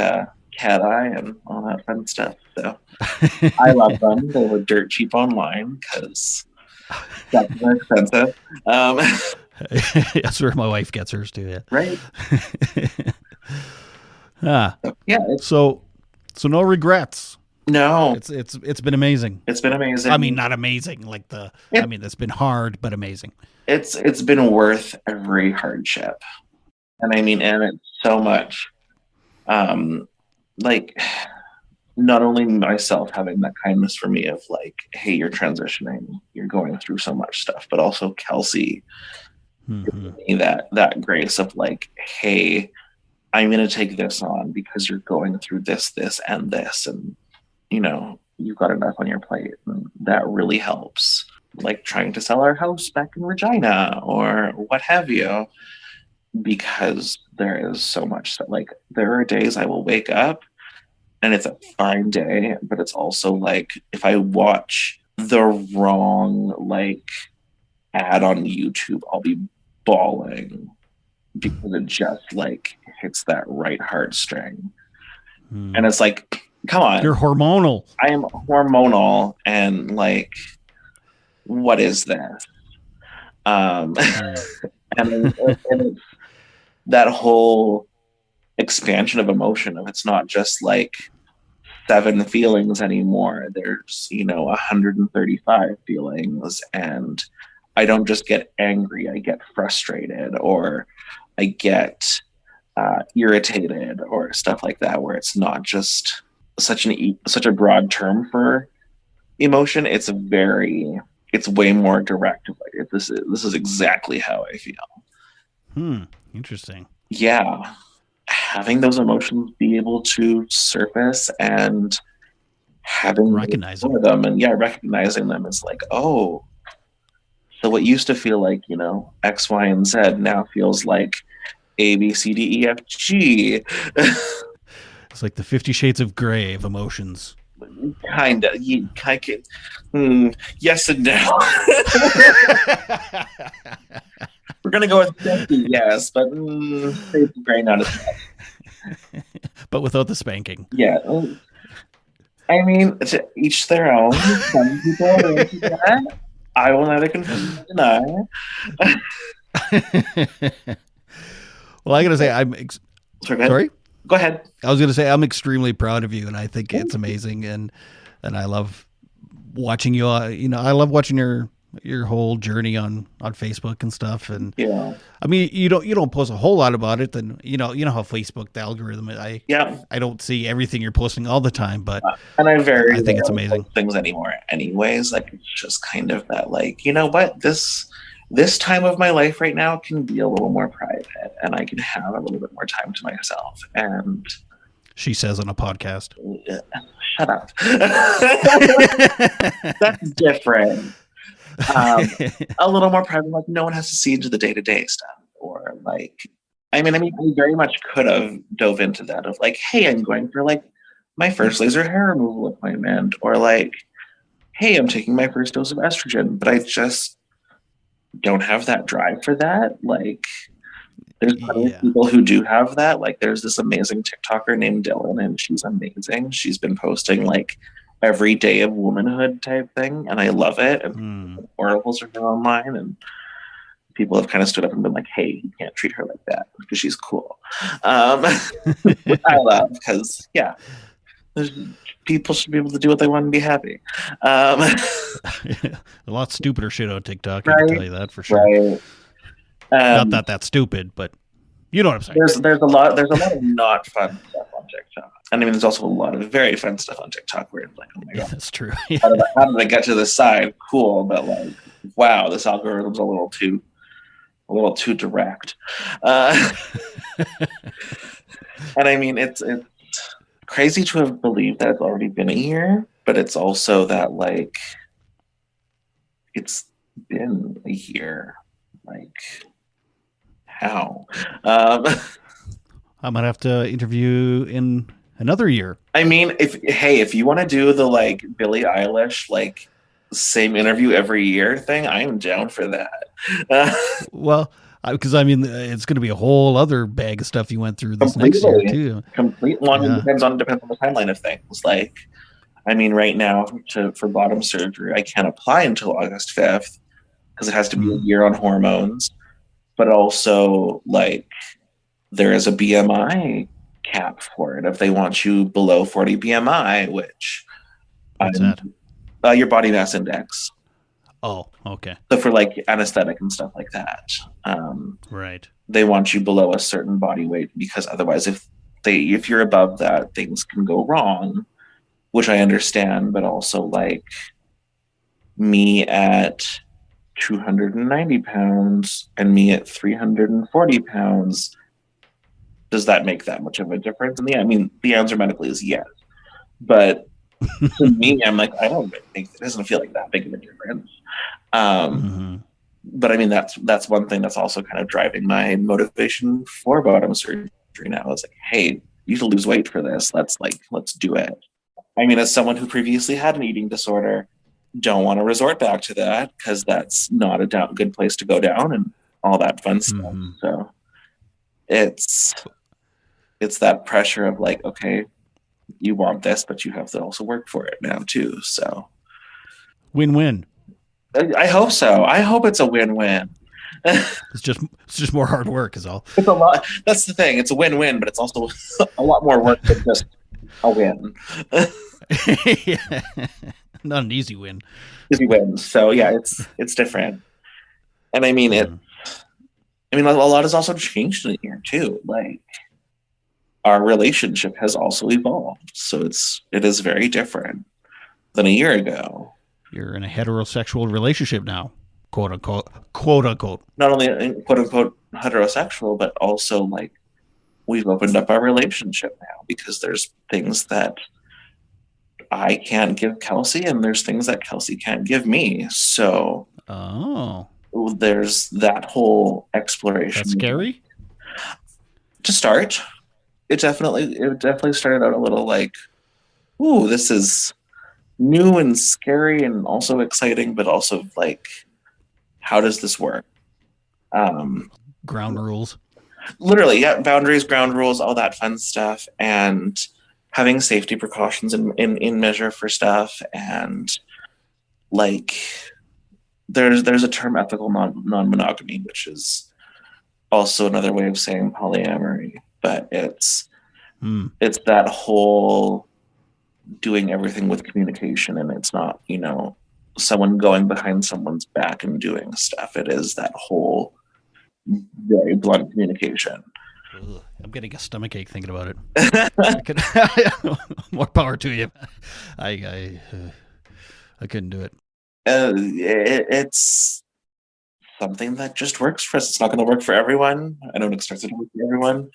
cat eye and all that fun stuff. So I love them. They were dirt cheap online because that's more expensive. Um, That's where my wife gets hers too. right? Yeah. Ah. Yeah. So no regrets. No, It's been amazing. it's been amazing. I mean, not amazing like It, I mean, it's been hard, but amazing. it's been worth every hardship, and I mean, and it's so much. Um, like not only myself having that kindness for me of like, hey, you're transitioning, you're going through so much stuff, but also Kelsey Mm-hmm. giving me that grace of like, hey, I'm gonna take this on because you're going through this, and this, and you've got enough on your plate. And that really helps. Like trying to sell our house back in Regina or what have you, because there is so much that like there are days I will wake up and it's a fine day, but it's also like if I watch the wrong like ad on YouTube, I'll be bawling because it just like hits that right heartstring. And it's like, come on. You're hormonal. I am hormonal and like, what is this? And it's that whole expansion of emotion of it's not just like 7 feelings anymore. There's 135 feelings, and I don't just get angry. I get frustrated, or I get irritated, or stuff like that. Where it's not just such a broad term for emotion. It's way more direct. Like this is exactly how I feel. Interesting. Yeah. Having those emotions be able to surface and having recognize them and recognizing them is like, oh, so what used to feel like, X, Y, and Z now feels like A, B, C, D, E, F, G. It's like the 50 Shades of Grey of emotions. Kind of. Yes and no. We're going to go with 50, yes, but Shades of Grey not as much. But without the spanking. Yeah. I mean, to each their own. Some people are into that. I will neither confirm nor deny. Well, I gotta say, sorry. Go ahead. I was gonna say I'm extremely proud of you, and I think it's amazing, and I love watching you. I love watching your whole journey on Facebook and stuff. And yeah, I mean, you don't post a whole lot about it. Then you know how Facebook, the algorithm. I don't see everything you're posting all the time, but and I think it's amazing things anymore. Anyways, like it's just kind of that, like, you know what, this time of my life right now can be a little more private, and I can have a little bit more time to myself. And she says on a podcast, shut up. That's different. A little more private, like no one has to see into the day-to-day stuff, or like I mean I very much could have dove into that of like, hey, I'm going for like my first laser hair removal appointment, or like, hey, I'm taking my first dose of estrogen, but I just don't have that drive for that. Like there's plenty of people who do have that. Like there's this amazing TikToker named Dylan, and she's amazing. She's been posting like every day of womanhood type thing, and I love it. And oracles for her online, and people have kind of stood up and been like, hey, you can't treat her like that because she's cool. Which I love, because people should be able to do what they want and be happy. A lot stupider shit on TikTok, I can tell you that for sure. Right. Not that that's stupid, but you know what I'm saying. There's a lot of not fun stuff on TikTok. And I mean, there's also a lot of very fun stuff on TikTok where it's like, oh my God. That's true. How did I get to this side? Cool. But like, wow, this algorithm's a little too direct. And I mean, it's crazy to have believed that it's already been a year, but it's also that like, it's been a year. Like, how? I might have to interview in another year. I mean, if you want to do the like Billie Eilish same interview every year thing, I'm down for that. Well, Because I mean, it's going to be a whole other bag of stuff you went through this next year too. Well, it Yeah. depends on the timeline of things. Like, I mean, right now for bottom surgery, I can't apply until August 5th because it has to be a year on hormones. But also, like, there is a BMI cap for it if they want you below 40 BMI, which What's that? Your body mass index. Oh, okay. So for like anesthetic and stuff like that, Right. they want you below a certain body weight because otherwise, if you're above that, things can go wrong, which I understand. But also, like, me at 290 pounds and me at 340 pounds, does that make that much of a difference? And yeah, I mean, the answer medically is yes. But to me, I'm like, I don't think it doesn't feel like that big of a difference. But I mean, that's one thing that's also kind of driving my motivation for bottom surgery now. It's like, hey, you should lose weight for this. Let's do it. I mean, as someone who previously had an eating disorder, don't want to resort back to that because that's not a good place to go down and all that fun stuff. So it's that pressure of like, okay, you want this, but you have to also work for it now too. So win-win. I hope so. I hope it's a win-win. It's just more hard work is all. It's a lot. That's the thing. It's a win-win, but it's also a lot more work than just a win. Yeah. Not an easy win. Easy wins. So yeah, it's different. And I mean a lot has also changed in a year too. Like, our relationship has also evolved. So it is very different than a year ago. You're in a heterosexual relationship now, quote unquote. Quote unquote. Not only quote unquote heterosexual, but also like we've opened up our relationship now because there's things that I can't give Kelsey and there's things that Kelsey can't give me. So there's that whole exploration. That's scary? To start. It definitely started out a little like, ooh, this is new and scary and also exciting, but also like, how does this work? Ground rules. Literally, yeah, boundaries, ground rules, all that fun stuff, and having safety precautions in measure for stuff, and like, there's a term, ethical non-monogamy, which is also another way of saying polyamory, but it's that whole doing everything with communication, and it's not, someone going behind someone's back and doing stuff. It is that whole very blunt communication. Ugh, I'm getting a stomachache thinking about it. More power to you. I couldn't do it. It's something that just works for us. It's not going to work for everyone. I don't expect it to work for everyone.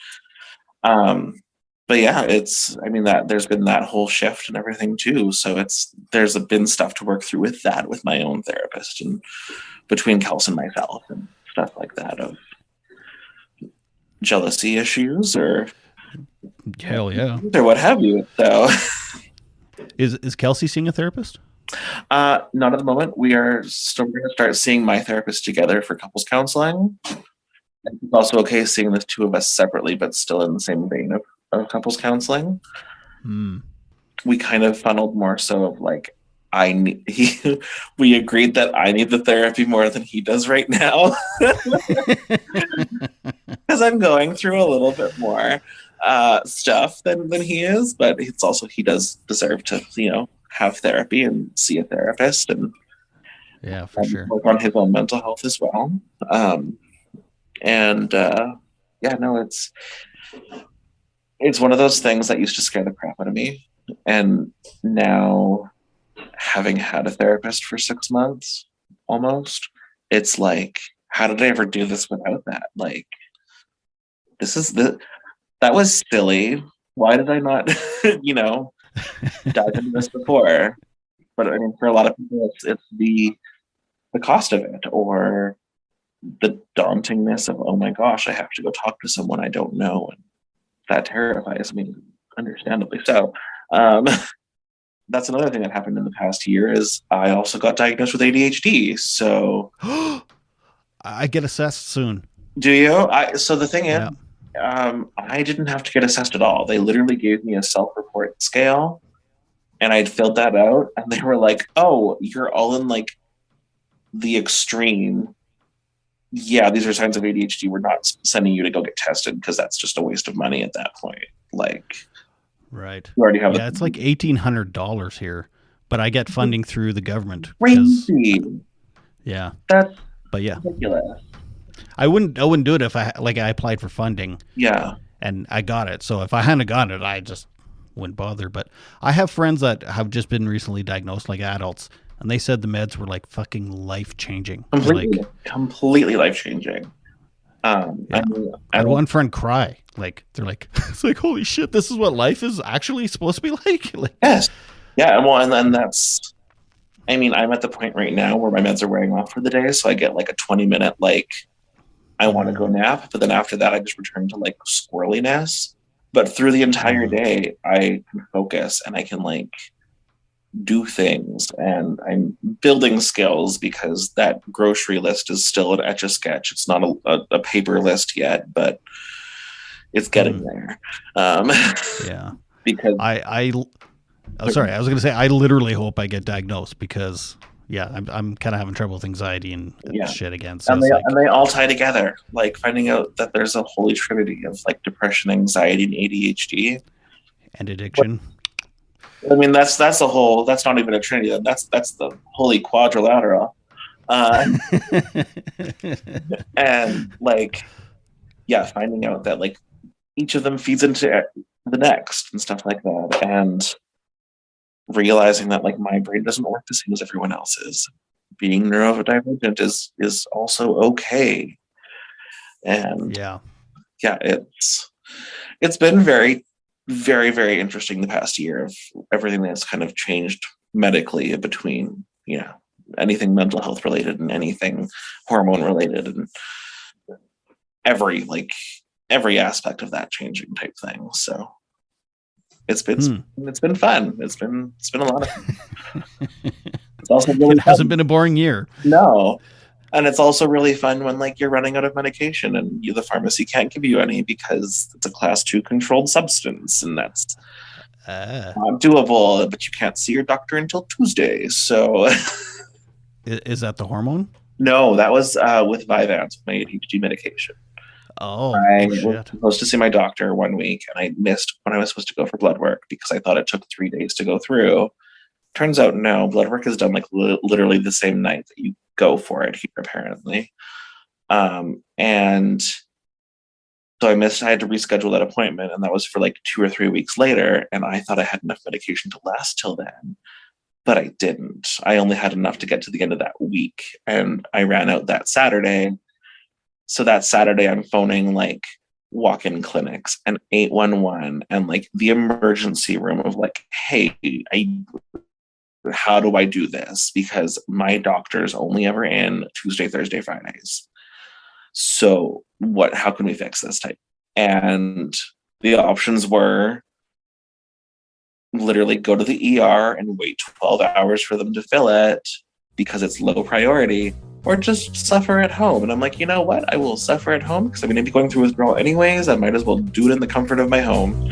But yeah, that there's been that whole shift and everything too. So there's been stuff to work through with that, with my own therapist and between Kels and myself and stuff like that, of jealousy issues or hell yeah, or what have you. So is Kelsey seeing a therapist? Not at the moment. We are still going to start seeing my therapist together for couples counseling. It's also okay seeing the two of us separately, but still in the same vein of couples counseling. We kind of funneled more so of like, we agreed that I need the therapy more than he does right now. Because I'm going through a little bit more stuff than he is, but it's also, he does deserve to, have therapy and see a therapist and for sure work on his own mental health as well. It's one of those things that used to scare the crap out of me, and now having had a therapist for 6 months almost, it's like, how did I ever do this without that? Like, that was silly. Why did I not dive into this before? But I mean, for a lot of people, it's the cost of it, or the dauntingness of, oh my gosh, I have to go talk to someone I don't know, and that terrifies me, understandably so. That's another thing that happened in the past year is I also got diagnosed with ADHD. So I get assessed soon. Do you? So the thing is, Yeah. I didn't have to get assessed at all. They literally gave me a self-report scale, and I'd filled that out, and they were like, "Oh, you're all in like the extreme. Yeah, these are signs of ADHD. We're not sending you to go get tested because that's just a waste of money at that point. Like, Right. you already have Yeah, it's like $1,800 here, but I get funding through the government because, crazy. yeah. That's But yeah, ridiculous. I wouldn't do it if I applied for funding Yeah. and I got it. So if I hadn't gotten it, I just wouldn't bother. But I have friends that have just been recently diagnosed, like adults, and they said the meds were like fucking life changing. Completely life changing. Yeah. I had one friend cry. Like they're like, it's like, holy shit, this is what life is actually supposed to be like. Like, yes. Yeah. Well, and then that's, I mean, I'm at the point right now where my meds are wearing off for the day. So I get like a 20-minute, like, I want to go nap. But then after that, I just return to like squirreliness. But through the entire day, I can focus and I can like do things, and I'm building skills because that grocery list is still an etch a sketch. It's not a paper list yet, but it's getting there. Yeah. Because sorry, I was going to say, I literally hope I get diagnosed because, yeah, I'm kind of having trouble with anxiety and shit again. So and they all tie together. Like finding out that there's a holy trinity of like depression, anxiety, and ADHD and addiction. I mean, that's not even a trinity. That's the holy quadrilateral. And like, yeah, finding out that like each of them feeds into the next and stuff like that, and realizing that like my brain doesn't work the same as everyone else's. Being neurodivergent is also okay. And yeah, it's been very, very, very interesting the past year of everything that's kind of changed medically between, you know, anything mental health related and anything hormone related, and every aspect of that changing type thing. So it's been fun. It's been a lot of fun. It's also really it hasn't been a boring year. No. And it's also really fun when like you're running out of medication and the pharmacy can't give you any because it's a class 2 controlled substance, and that's not doable, but you can't see your doctor until Tuesday. So is that the hormone? No, that was with Vyvanse, my ADHD medication. I was supposed to see my doctor one week, and I missed when I was supposed to go for blood work because I thought it took 3 days to go through. Turns out, no, blood work is done like literally the same night that you go for it here, apparently. And so I had to reschedule that appointment, and that was for like 2 or 3 weeks later. And I thought I had enough medication to last till then, but I didn't. I only had enough to get to the end of that week, and I ran out that Saturday. So that Saturday, I'm phoning like walk-in clinics and 811 and like the emergency room of like, hey, how do I do this? Because my doctor's only ever in Tuesday, Thursday, Fridays. So how can we fix this type? And the options were literally go to the ER and wait 12 hours for them to fill it because it's low priority, or just suffer at home. And I'm like, you know what? I will suffer at home because I'm going to be going through withdrawal anyways. I might as well do it in the comfort of my home.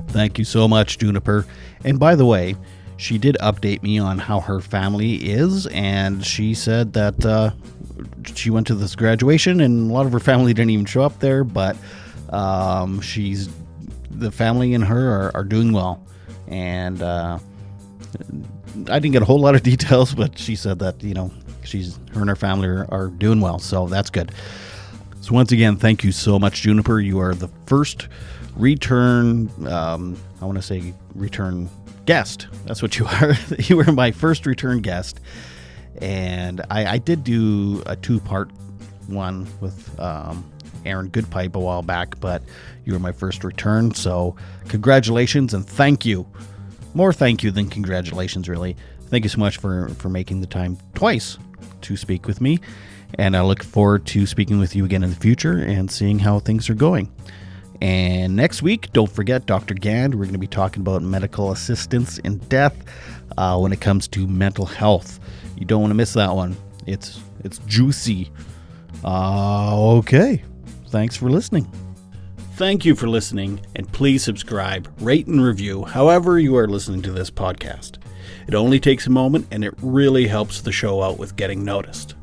Thank you so much, Juniper. And by the way, she did update me on how her family is, and she said that she went to this graduation and a lot of her family didn't even show up there, but the family and her are doing well. And I didn't get a whole lot of details, but she said that, you know, her and her family are doing well, so that's good. So once again, thank you so much, Juniper. You are the first return guest. That's what you are. You were my first return guest, and I did do a 2-part one with Aaron Goodpipe a while back, but you were my first return, so congratulations and thank you. More thank you than congratulations, really. Thank you so much for making the time twice to speak with me, and I look forward to speaking with you again in the future and seeing how things are going. And next week, don't forget Dr. Gand. We're going to be talking about medical assistance in death when it comes to mental health. You don't want to miss that one. It's juicy. Okay. Thanks for listening. Thank you for listening, and please subscribe, rate, and review however you are listening to this podcast. It only takes a moment, and it really helps the show out with getting noticed.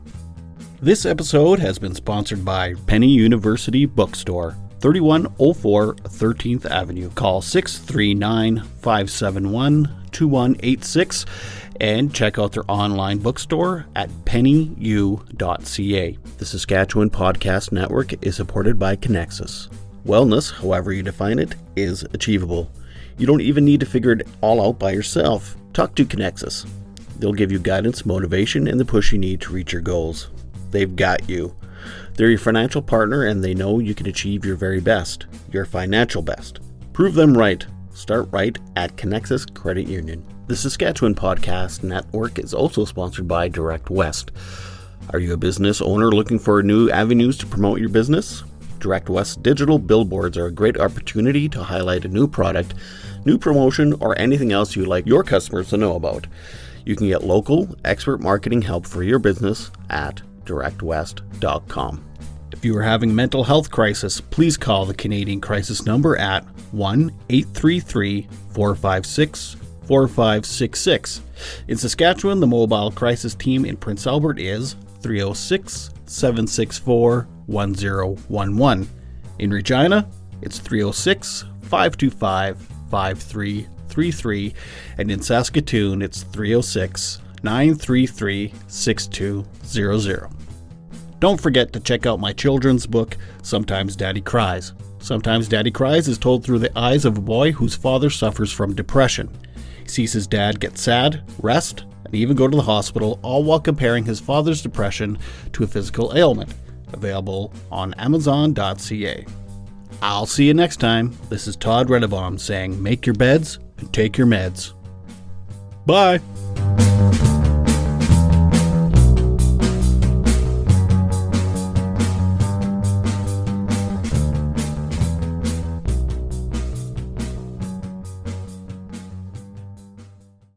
This episode has been sponsored by Penny University Bookstore, 3104 13th Avenue. Call 639-571-2186 and check out their online bookstore at pennyu.ca. The Saskatchewan Podcast Network is supported by Connexus. Wellness, however you define it, is achievable. You don't even need to figure it all out by yourself. Talk to Connexus. They'll give you guidance, motivation, and the push you need to reach your goals. They've got you. They're your financial partner, and they know you can achieve your very best, your financial best. Prove them right. Start right at Connexus Credit Union. The Saskatchewan Podcast Network is also sponsored by Direct West. Are you a business owner looking for new avenues to promote your business? Direct West digital billboards are a great opportunity to highlight a new product, new promotion, or anything else you'd like your customers to know about. You can get local, expert marketing help for your business at directwest.com. If you are having a mental health crisis, please call the Canadian Crisis number at 1-833-456-4566. In Saskatchewan, the mobile crisis team in Prince Albert is 306-764-1011. In Regina, it's 306-525-5333, and in Saskatoon, it's 306-933-6200. Don't forget to check out my children's book, Sometimes Daddy Cries. Sometimes Daddy Cries is told through the eyes of a boy whose father suffers from depression. He sees his dad get sad, rest, and even go to the hospital, all while comparing his father's depression to a physical ailment. Available on Amazon.ca. I'll see you next time. This is Todd Renebaum saying, make your beds and take your meds. Bye.